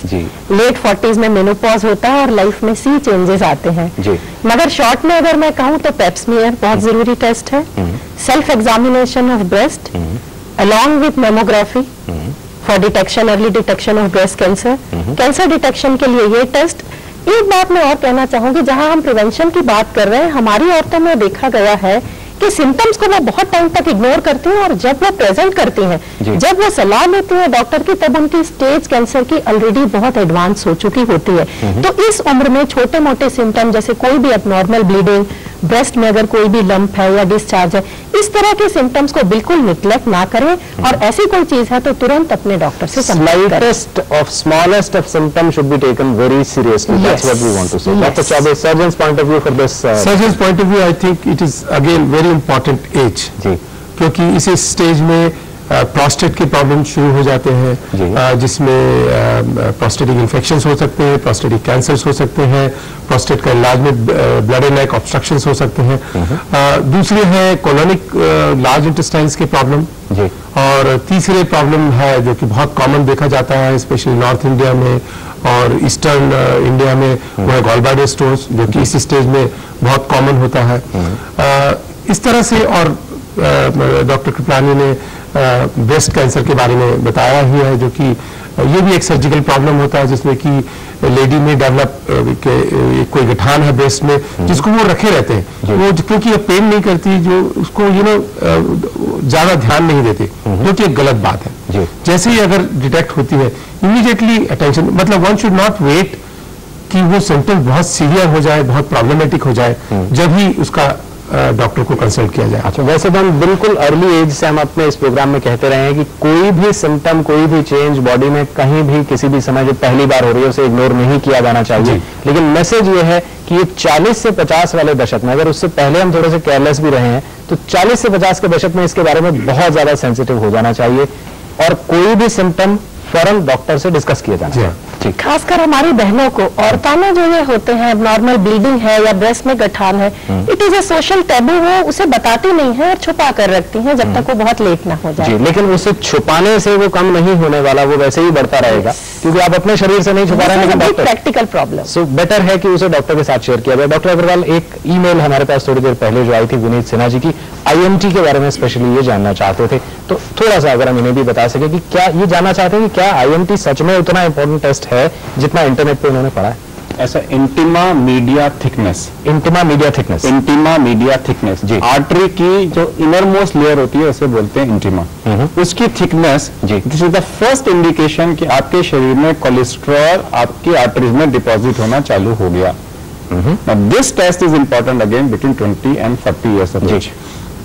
late 40s में मेनोपॉज होता है और लाइफ में सी चेंजेस आते हैं। मगर शॉर्ट में अगर मैं कहूँ तो पेप्समियर बहुत जरूरी टेस्ट है, self examination of breast along with mammography for detection, early detection of breast cancer, cancer detection के लिए ये टेस्ट। एक बात मैं और कहना चाहूंगी, जहां हम प्रिवेंशन की बात कर रहे हैं, हमारी औरतों में देखा गया है कि सिम्टम्स को वो बहुत टाइम तक इग्नोर करती हैं और जब वो प्रेजेंट करती हैं, जब वो सलाह लेती हैं डॉक्टर की, तब उनकी स्टेज कैंसर की ऑलरेडी बहुत एडवांस हो चुकी होती है। तो इस उम्र में छोटे मोटे सिम्टम जैसे कोई भी अबनॉर्मल ब्लीडिंग, ब्रेस्ट में अगर कोई भी लंप है या डिस्चार्ज है, इस तरह के सिम्टम्स को बिल्कुल निग्लेक्ट ना करें और ऐसी कोई चीज है तो तुरंत अपने डॉक्टर से संपर्क करें। smallest of symptoms should be taken very seriously. That's what we want to say. Dr. Chaube, surgeon's point of view for this. Surgeon's point of view, I think it is again very important age. क्योंकि इस stage में prostate के problem शुरू हो जाते हैं, जिसमें prostatic infections हो सकते हैं, प्रोस्टेटिक कैंसर्स हो सकते हैं, प्रोस्टेट का इलाज में ब्लड एंड नेक ऑब्स्ट्रक्शंस हो सकते हैं। दूसरे है कोलोनिक लार्ज इंटेस्टाइन्स के प्रॉब्लम, और तीसरे प्रॉब्लम है जो कि बहुत कॉमन देखा जाता है स्पेशली नॉर्थ इंडिया में और ईस्टर्न इंडिया में, वो है गॉलब्लैडर स्टोन्स, जो कि इस स्टेज में बहुत कॉमन होता है। इस तरह से, और डॉक्टर कृपलानी ने ब्रेस्ट कैंसर के बारे में बताया ही है, जो कि ये भी एक सर्जिकल प्रॉब्लम होता है जिसमें कि लेडी में डेवलप कोई गठान है ब्रेस्ट में जिसको वो रखे रहते हैं, वो क्योंकि ये पेन नहीं करती, जो उसको ज्यादा ध्यान नहीं देते, जो कि एक गलत बात है। जैसे ही अगर डिटेक्ट होती है इमीडिएटली अटेंशन, मतलब वन शुड नॉट वेट कि वो सिम्टम बहुत सीवियर हो जाए, बहुत प्रॉब्लमेटिक हो जाए, जब ही उसका डॉक्टर को कंसल्ट किया जाए। अच्छा, वैसे तो हम बिल्कुल अर्ली एज से हम अपने इस प्रोग्राम में कहते रहे हैं कि कोई भी सिम्टम, कोई भी चेंज बॉडी में कहीं भी किसी भी समय जो पहली बार हो रही है उसे इग्नोर नहीं किया जाना चाहिए। लेकिन मैसेज ये है कि ये 40 से 50 वाले दशक में, अगर उससे पहले हम थोड़े से केयरलेस भी रहे हैं, तो 40 से 50 के दशक में इसके बारे में बहुत ज्यादा सेंसिटिव हो जाना चाहिए और कोई भी सिम्टम फौरन डॉक्टर से डिस्कस किया जाना चाहिए। खासकर हमारी बहनों को, औरतों में जो ये होते हैं नॉर्मल ब्लीडिंग है या ब्रेस्ट में गठान है, it is a social taboo, वो उसे बताती नहीं है और छुपा कर रखती हैं जब तक वो बहुत लेट ना हो जाए। लेकिन उसे छुपाने से वो कम नहीं होने वाला, वो वैसे ही बढ़ता रहेगा, क्योंकि आप अपने शरीर से नहीं छुपा रहे हैं, लेकिन प्रैक्टिकल प्रॉब्लम। सो बेटर है कि उसे डॉक्टर के साथ शेयर किया जाए। डॉक्टर अग्रवाल, एक ईमेल हमारे पास थोड़ी देर पहले जो आई थी विनीत सिन्हा जी की, IMT के बारे में स्पेशली ये जानना चाहते थे, तो थोड़ा सा अगर हम इन्हें भी बता सके कि क्या ये जानना चाहते हैं कि क्या IMT सच में उतना इंपॉर्टेंट टेस्ट है जितना इंटरनेट पे उन्होंने पढ़ा है? ऐसा intima media thickness, intima media thickness, intima media thickness जी, आर्टरी की जो इनर मोस्ट लेयर होती है उसे बोलते हैं इंटिमा, उसकी थिकनेस जी, this is the first indication कि आपके शरीर में कोलेस्ट्रॉल आपकी आर्टरीज में डिपॉजिट होना चालू हो गया। This test is important again between 20 and 40 years of age,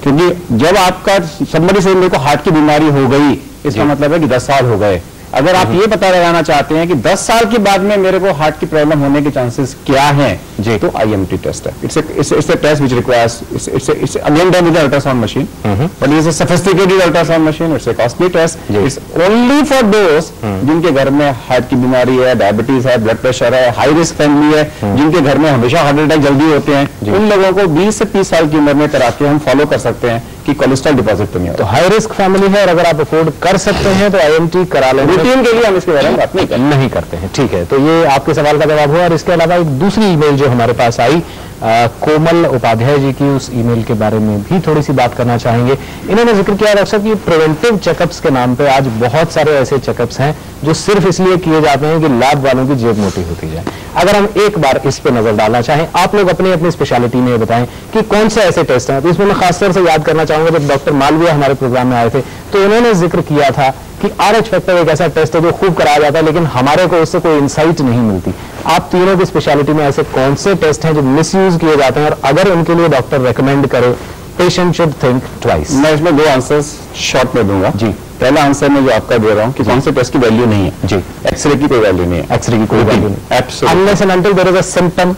क्योंकि जब आपका somebody से मेरे को हार्ट की बीमारी हो गई, इसका मतलब है कि 10 साल हो गए। अगर आप ये पता लगाना चाहते हैं कि 10 साल के बाद में मेरे को हार्ट की प्रॉब्लम होने के चांसेस क्या हैं, तो IMT टेस्ट है। It's a test which requires, it's again done with ultrasound machine, but it's a sophisticated ultrasound machine, it's a costly test, it's only for those जिनके घर में हार्ट की बीमारी है, डायबिटीज है, ब्लड प्रेशर है, high risk family है, जिनके घर में हमेशा हार्ट अटैक जल्दी होते हैं, उन लोगों को 20 से 30 साल की उम्र में करा के हम फॉलो कर सकते हैं कि कोलेस्ट्रॉल डिपॉजिट तो नहीं होता। तो हाई रिस्क फैमिली है और अगर आप अफोर्ड कर सकते हैं तो IMT करा लें। रूटीन के लिए हम इसके बारे में बात नहीं करते हैं। ठीक है, तो ये आपके सवाल का जवाब हुआ। और इसके अलावा एक दूसरी ईमेल जो हमारे पास आई कोमल उपाध्याय जी की उस ईमेल के बारे में भी थोड़ी सी बात करना चाहेंगे। इन्होंने जिक्र किया डॉक्टर साहब कि प्रिवेंटिव चेकअप्स के नाम पे आज बहुत सारे ऐसे चेकअप्स हैं जो सिर्फ इसलिए किए जाते हैं कि लैब वालों की जेब मोटी होती जाए। अगर हम एक बार इस पे नजर डालना चाहें, आप लोग अपनी अपनी स्पेशलिटी में बताएं कि कौन से ऐसे टेस्ट हैं। तो इसमें मैं खासतौर से याद करना चाहूंगा, जब डॉक्टर मालवीय हमारे प्रोग्राम में आए थे तो उन्होंने जिक्र किया था कि RH फैक्टर एक ऐसा टेस्ट है जो खूब कराया जाता है लेकिन हमारे को उससे कोई इंसाइट नहीं मिलती। आप तीनों की स्पेशलिटी में ऐसे कौन से टेस्ट हैं जो मिसयूज किए जाते हैं और अगर उनके लिए डॉक्टर रेकमेंड करे, पेशेंट शुड थिंक ट्वाइस? मैं इसमें 2 आंसर्स शॉर्ट में दूंगा जी। पहला आंसर मैं जो आपका दे रहा हूँ कि कौन से टेस्ट की वैल्यू नहीं है जी। एक्सरे की कोई वैल्यू नहीं है, एक्सरे की कोई वैल्यू नहीं, unless and until there is a symptom,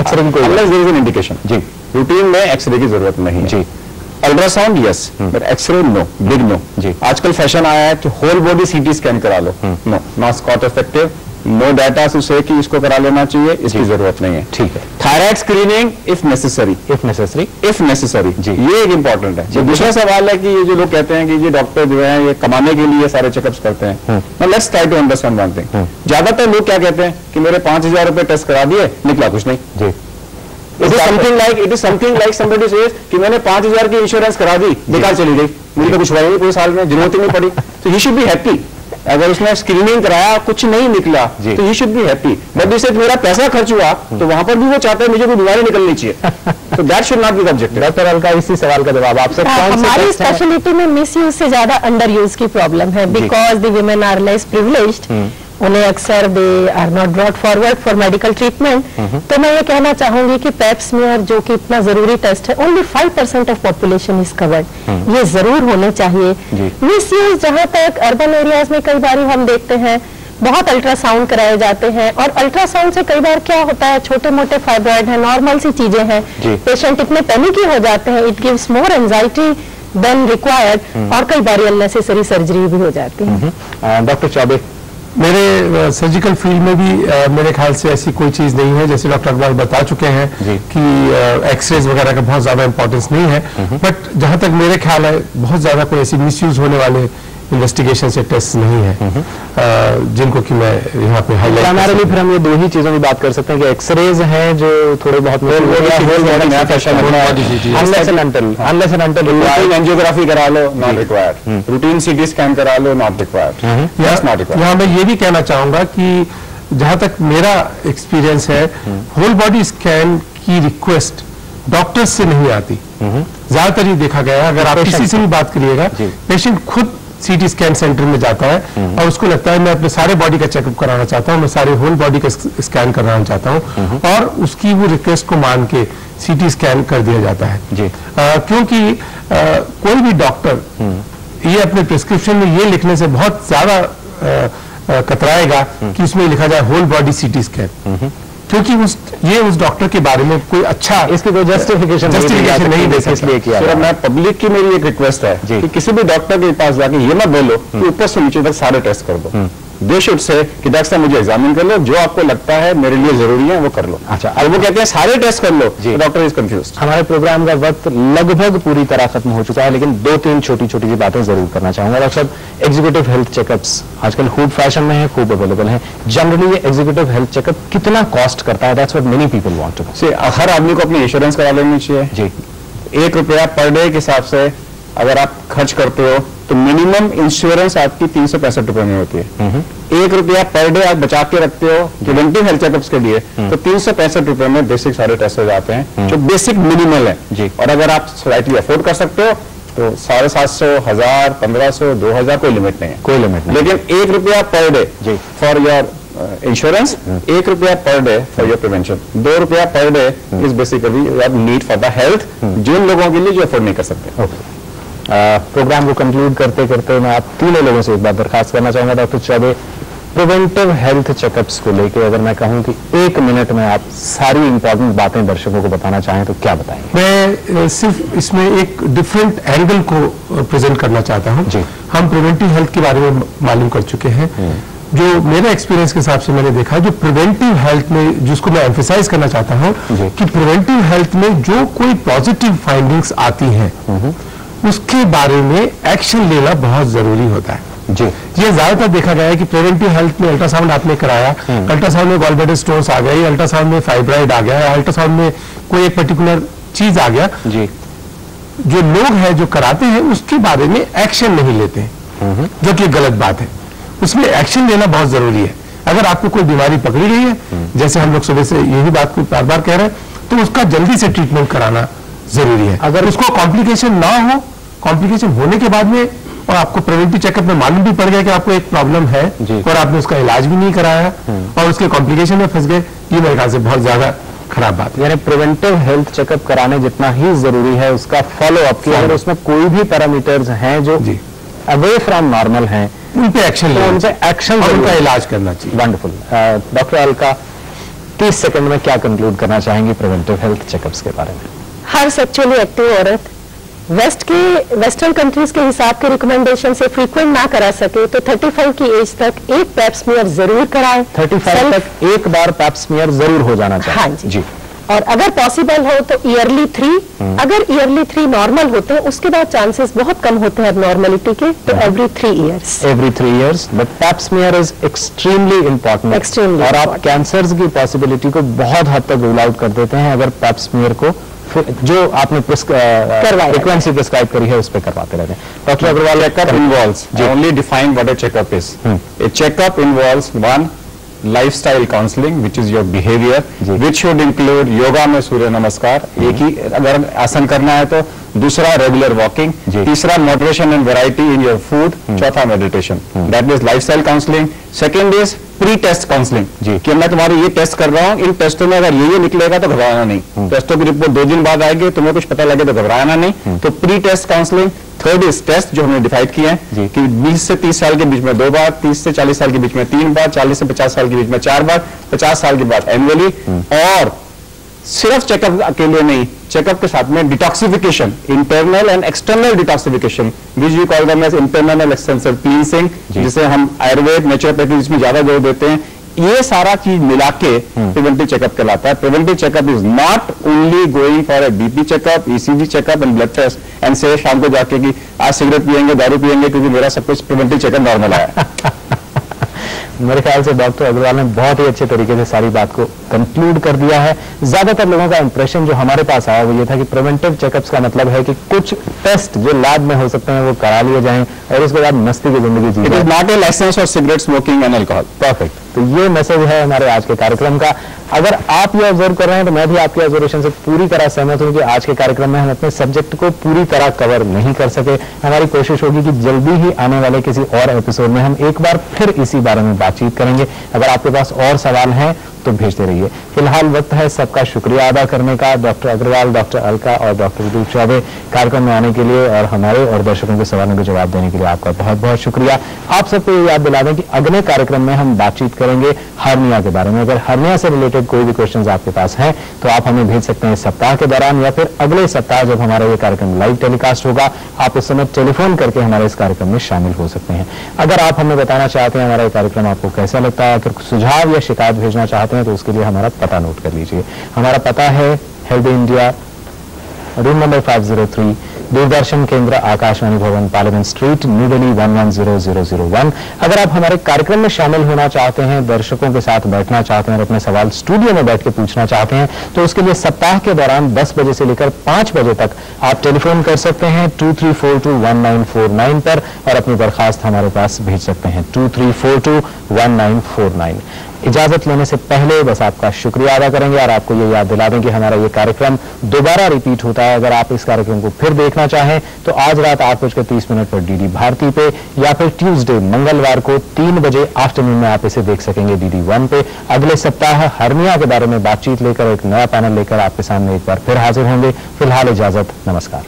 x-ray की कोई, unless there is an indication जी। रूटीन में एक्सरे की जरूरत नहीं है जी। Ultrasound yes, but x-ray no, big no जी। आजकल फैशन आया है कि होल बॉडी सीटी स्कैन करा लो, no, not cost effective, no data से कि इसको करा लेना चाहिए, इसकी जरूरत नहीं है। ठीक है। Thyroid screening if necessary, if necessary जी, ये एक इंपॉर्टेंट है। दूसरा सवाल है कि ये जो लोग कहते हैं कि ये डॉक्टर जो है ये कमाने के लिए सारे चेकअप्स करते हैं, let's try to understand one thing. ज्यादातर लोग क्या कहते हैं कि मेरे 5,000 रुपए टेस्ट करा दिए, निकला कुछ नहीं जी। It is something like somebody says कि मैंने 5,000 की इंश्योरेंस करा दी, बेकार चली गई, मुझे तो कुछ हुआ ही नहीं, पूरे साल में जरूरत ही नहीं पड़ी। तो ही शुड बी हैप्पी। अगर उसने स्क्रीनिंग कराया कुछ नहीं निकला तो he should be happy. But जिससे मेरा पैसा खर्च हुआ तो वहां पर भी वो चाहते हैं मुझे कोई बीमारी निकलनी चाहिए। तो that should not be the objective. Doctor Alka, इसी सवाल का जवाब आपसे। हमारी स्पेशलिटी में मिस यूज से ज्यादा अंडर यूज की प्रॉब्लम है, because the women are less privileged, उन्हें अक्सर they are not brought forward for medical treatment. तो मैं ये कहना चाहूंगी कि पैप स्मीयर जो कि इतना जरूरी टेस्ट है, only 5% of population is covered, ये जरूर होने चाहिए। मिस यूज जहां तक अर्बन एरियाज में कई बार हम देखते हैं बहुत अल्ट्रासाउंड कराए जाते हैं और अल्ट्रासाउंड से कई बार क्या होता है, छोटे मोटे फाइब्रॉइड है, नॉर्मल सी चीजें हैं, पेशेंट इतने पैनिकी हो जाते हैं, it gives more anxiety than required और कई बार अननेसेसरी सर्जरी भी हो जाती है। डॉक्टर चौबे, मेरे सर्जिकल फील्ड में भी मेरे ख्याल से ऐसी कोई चीज नहीं है, जैसे डॉक्टर अकबर बता चुके हैं कि एक्सरेज वगैरह का बहुत ज्यादा इंपॉर्टेंस नहीं है। बट जहां तक मेरे ख्याल है बहुत ज्यादा कोई ऐसी मिसयूज होने वाले इन्वेस्टिगेशन से टेस्ट नहीं है जिनको कि मैं यहाँ पे हाईलाइट। हमारे लिए फिर हम ये 2 ही चीजों की बात कर सकते हैं कि एक्सरेज हैं जो थोरे बहुत एंजियोग्राफी करा लो, not required, routine CT scan करा लो, नॉट रिक्वायर्ड। यहाँ मैं ये भी कहना चाहूंगा कि जहां तक मेरा एक्सपीरियंस है, होल बॉडी स्कैन की रिक्वेस्ट डॉक्टर्स से नहीं आती, ज्यादातर ये देखा गया है। अगर आप किसी से भी बात करिएगा, पेशेंट खुद सीटी स्कैन सेंटर में जाता है और उसको लगता है मैं अपने सारे बॉडी का चेकअप कराना चाहता हूँ, मैं सारे होल बॉडी का स्कैन कराना चाहता हूँ, और उसकी वो रिक्वेस्ट को मान के सीटी स्कैन कर दिया जाता है जी। क्योंकि कोई भी डॉक्टर ये अपने प्रिस्क्रिप्शन में ये लिखने से बहुत ज्यादा कतराएगा कि उसमें लिखा जाए होल बॉडी सीटी स्कैन, क्योंकि उस डॉक्टर के बारे में कोई अच्छा इसकी कोई जस्टिफिकेशन नहीं दे सकते। तो मैं पब्लिक की मेरी एक रिक्वेस्ट है कि किसी भी डॉक्टर के पास जाके ये मत बोलो कि ऊपर से नीचे तक सारे टेस्ट कर दो। दे शुड से कि डॉक्टर साहब मुझे एग्जामिन कर लो, जो आपको लगता है मेरे लिए जरूरी है वो कर लो। अच्छा, और वो कहते हैं सारे टेस्ट कर लो, तो डॉक्टर इज कंफ्यूज्ड। हमारे प्रोग्राम का वक्त लगभग पूरी तरह खत्म हो चुका है, लेकिन 2-3 छोटी छोटी सी बातें जरूर करना चाहूंगा। डॉक्टर साहब, एग्जीक्यूटिव हेल्थ चेकअप्स आजकल खूब फैशन में है, खूब अवेलेबल है। जनरली ये एग्जीक्यूटिव हेल्थ चेकअप कितना कॉस्ट करता है? That's what many people want to know. हर आदमी को अपनी इंश्योरेंस करा लेनी चाहिए जी। 1 रुपया पर डे के हिसाब से अगर आप खर्च करते हो तो मिनिमम इंश्योरेंस आपकी 365 रुपए में होती है। 1 रुपया पर डे आप बचा के रखते हो प्रिवेंटिव हेल्थ चेकअप्स के लिए, तो 365 रुपए में बेसिक सारे टेस्ट हो जाते हैं, जो बेसिक मिनिमल है जी। और अगर आप स्लाइटली अफोर्ड कर सकते हो तो 750, 1000, 1500, 2000 कोई लिमिट नहीं है, कोई लिमिट नहीं। लेकिन 1 रुपया पर डे जी फॉर योर इंश्योरेंस, 1 रुपया per day for your prevention, 2 रुपया पर day is basically your need for the health, जिन लोगों के लिए जो अफोर्ड नहीं कर सकते। प्रोग्राम को कंक्लूड करते करते मैं आप तीनों लोगों से एक बात दरखास्त करना चाहूंगा। Doctor Choubey, preventive health checkups को लेकर अगर मैं कहूं कि 1 मिनट में आप सारी इंपॉर्टेंट बातें दर्शकों को बताना चाहें तो क्या बताएंगे? मैं सिर्फ इसमें एक डिफरेंट एंगल को प्रेजेंट करना चाहता हूं। हम प्रिवेंटिव हेल्थ के बारे में मालूम कर चुके हैं। जो मेरे एक्सपीरियंस के हिसाब से मैंने देखा, जो प्रिवेंटिव हेल्थ में जिसको मैं एम्फेसाइज करना चाहता हूं कि प्रिवेंटिव हेल्थ में जो कोई पॉजिटिव फाइंडिंग्स आती हैं उसके बारे में एक्शन लेना बहुत जरूरी होता है। जी, ये ज्यादातर देखा गया है कि प्रिवेंटिव हेल्थ में अल्ट्रासाउंड आपने कराया, अल्ट्रासाउंड में गॉल ब्लैडर स्टोन्स आ गए, अल्ट्रासाउंड में फाइब्राइड आ गया, अल्ट्रासाउंड में कोई एक पर्टिकुलर चीज आ गया, जी, जो लोग हैं जो कराते हैं उसके बारे में एक्शन नहीं लेते हैं, जो कि गलत बात है। उसमें एक्शन लेना बहुत जरूरी है। अगर आपको कोई बीमारी पकड़ी गई है, जैसे हम लोग सुबह से यही बात को बार बार कह रहे हैं, तो उसका जल्दी से ट्रीटमेंट कराना जरूरी है। अगर उसको कॉम्प्लिकेशन ना हो, कॉम्प्लिकेशन होने के बाद में और आपको प्रिवेंटिव चेकअप में मालूम भी पड़ गया कि आपको एक प्रॉब्लम है और आपने उसका इलाज भी नहीं कराया और उसके कॉम्प्लिकेशन में फंस गए, ये मेरे ख्याल से बहुत ज्यादा खराब बात है। यानी प्रिवेंटिव हेल्थ चेकअप कराने जितना ही जरूरी है उसका फॉलो अप की अगर उसमें कोई भी पैरामीटर्स हैं जो अवे फ्रॉम नॉर्मल हैं, उन पे एक्शन तो उनसे एक्शन और उनका इलाज करना चाहिए। वंडरफुल। डॉक्टर अलका, 30 सेकंड में क्या कंक्लूड करना चाहेंगी प्रिवेंटिव हेल्थ चेकअप्स के बारे में? हर सेक्सुअली एक्टिव औरत वेस्टर्न कंट्रीज के हिसाब के रिकमेंडेशन से फ्रीक्वेंट ना करा सके तो 35 की एज तक एक पैप स्मीयर जरूर कराएं। 35 तक एक बार पैप स्मीयर जरूर हो जाना चाहिए। हाँ जी। और अगर पॉसिबल हो तो ईयरली 3, अगर ईयरली 3 नॉर्मल होते हैं उसके बाद चांसेस बहुत कम होते हैं नॉर्मलिटी के, तो every 3 years. Every 3 years, but pap smear is extremely important. Extremely. और आप कैंसर्स की पॉसिबिलिटी को बहुत हद तक रूल आउट कर देते हैं अगर पैप स्मीयर को जो आपने फ्रीक्वेंसी प्रिस्क्राइब करी है उस पर करवाते रहते हैं। Doctor Agarwal, checkup involves, I only define what a checkup is. A checkup involves one, lifestyle counseling, which is your behavior, which should include yoga में सूर्य नमस्कार, एक ही अगर आसन करना है तो, दूसरा रेगुलर वॉकिंग, तीसरा moderation and variety in your food, चौथा meditation. That is lifestyle counselling. Second is pre test counselling, कि मैं तुम्हारे ये टेस्ट कर रहा हूँ, इन टेस्टों में अगर ये निकलेगा तो घबराना नहीं, टेस्टों की रिपोर्ट 2 दिन बाद आएगी, तुम्हें कुछ पता लगे तो घबराना नहीं, तो pre test counselling. Third is test, जो हमने डिफाइड किए हैं कि 20 से 30 साल के बीच में 2 बार, 30 से 40 साल के बीच में 3 बार, 40 से 50 साल के बीच में 4 बार, 50 साल के बाद एनुअली। और सिर्फ चेकअप अकेले नहीं, चेकअप के साथ में detoxification, internal and external detoxification, which we call them as internal and extensive cleansing, जिसे हम आयुर्वेद, नेचुरोपैथी इसमें ज्यादा जोर देते हैं। ये सारा चीज मिला के प्रिवेंटिव चेकअप कहलाता है। Preventive checkup is not only going for a BP checkup, ECG checkup and blood test and से शाम को जाके कि आज सिगरेट पियेंगे, दारू पियेंगे क्योंकि मेरा सब कुछ प्रिवेंटिव चेकअप नॉर्मल आया। मेरे ख्याल से डॉक्टर अग्रवाल ने बहुत ही अच्छे तरीके से सारी बात को कंक्लूड कर दिया है। ज्यादातर लोगों का इंप्रेशन जो हमारे पास आया वो ये था कि प्रिवेंटिव चेकअप्स का मतलब है कि कुछ टेस्ट जो लैब में हो सकते हैं वो करा लिए जाएं और उसके बाद मस्ती की जिंदगी जी। It is not a licence for cigarette smoking and alcohol. Perfect. तो ये मैसेज है हमारे आज के कार्यक्रम का। अगर आप ये ऑब्जर्व कर रहे हैं तो मैं भी आपकी ऑब्जर्वेशन से पूरी तरह सहमत हूं कि आज के कार्यक्रम में हम अपने सब्जेक्ट को पूरी तरह कवर नहीं कर सके। हमारी कोशिश होगी कि जल्दी ही आने वाले किसी और एपिसोड में हम एक बार फिर इसी बारे में बातचीत करेंगे। अगर आपके पास और सवाल हैं तो भेजते रहिए। फिलहाल वक्त है सबका शुक्रिया अदा करने का। डॉक्टर अग्रवाल, डॉक्टर अलका और डॉक्टर विदुर चौबे कार्यक्रम में आने के लिए और हमारे और दर्शकों के सवालों के जवाब देने के लिए आपका बहुत बहुत शुक्रिया। आप सबको ये याद दिला दें कि अगले कार्यक्रम में हम बातचीत करेंगे हार्निया के बारे में। अगर हार्निया से रिलेटेड कोई भी क्वेश्चंस आपके पास हैं तो आप हमें भेज सकते हैं इस सप्ताह के दौरान या फिर अगले सप्ताह जब हमारा ये कार्यक्रम लाइव टेलीकास्ट होगा। आप उस समय टेलीफोन करके हमारे इस कार्यक्रम में शामिल हो सकते हैं। अगर आप हमें बताना चाहते हैं हमारा ये कार्यक्रम आपको कैसा लगता है, अगर सुझाव या शिकायत भेजना चाहते हैं तो उसके लिए हमारा पता नोट कर लीजिए। हमारा पता है healthy India, room number 503, Doordarshan केंद्र, आकाशवाणी भवन, पार्लियामेंट स्ट्रीट, न्यू दिल्ली 110001। अगर आप हमारे कार्यक्रम में शामिल होना चाहते हैं, दर्शकों के साथ बैठना चाहते हैं और अपने सवाल स्टूडियो में बैठ के पूछना चाहते हैं तो उसके लिए सप्ताह के दौरान 10 बजे से लेकर 5 बजे तक आप टेलीफोन कर सकते हैं 23421949 पर और अपनी दरखास्त हमारे पास भेज सकते हैं 23421949। इजाजत लेने से पहले बस आपका शुक्रिया अदा करेंगे और आपको ये याद दिला दें कि हमारा ये कार्यक्रम दोबारा रिपीट होता है। अगर आप इस कार्यक्रम को फिर देखना चाहें तो आज रात 8:30 पर डीडी भारती पे या फिर ट्यूसडे मंगलवार को 3 बजे आफ्टरनून में आप इसे देख सकेंगे डीडी 1 पे। अगले सप्ताह हर्निया के बारे में बातचीत लेकर एक नया पैनल लेकर आपके सामने एक बार फिर हाजिर होंगे। फिलहाल इजाजत, नमस्कार।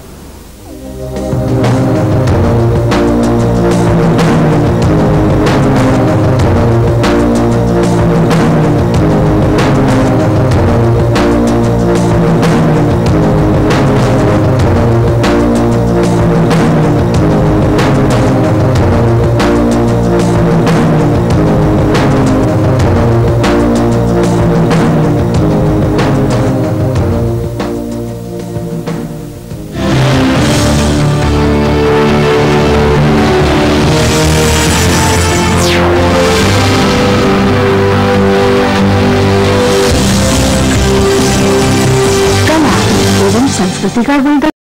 संस्कृति का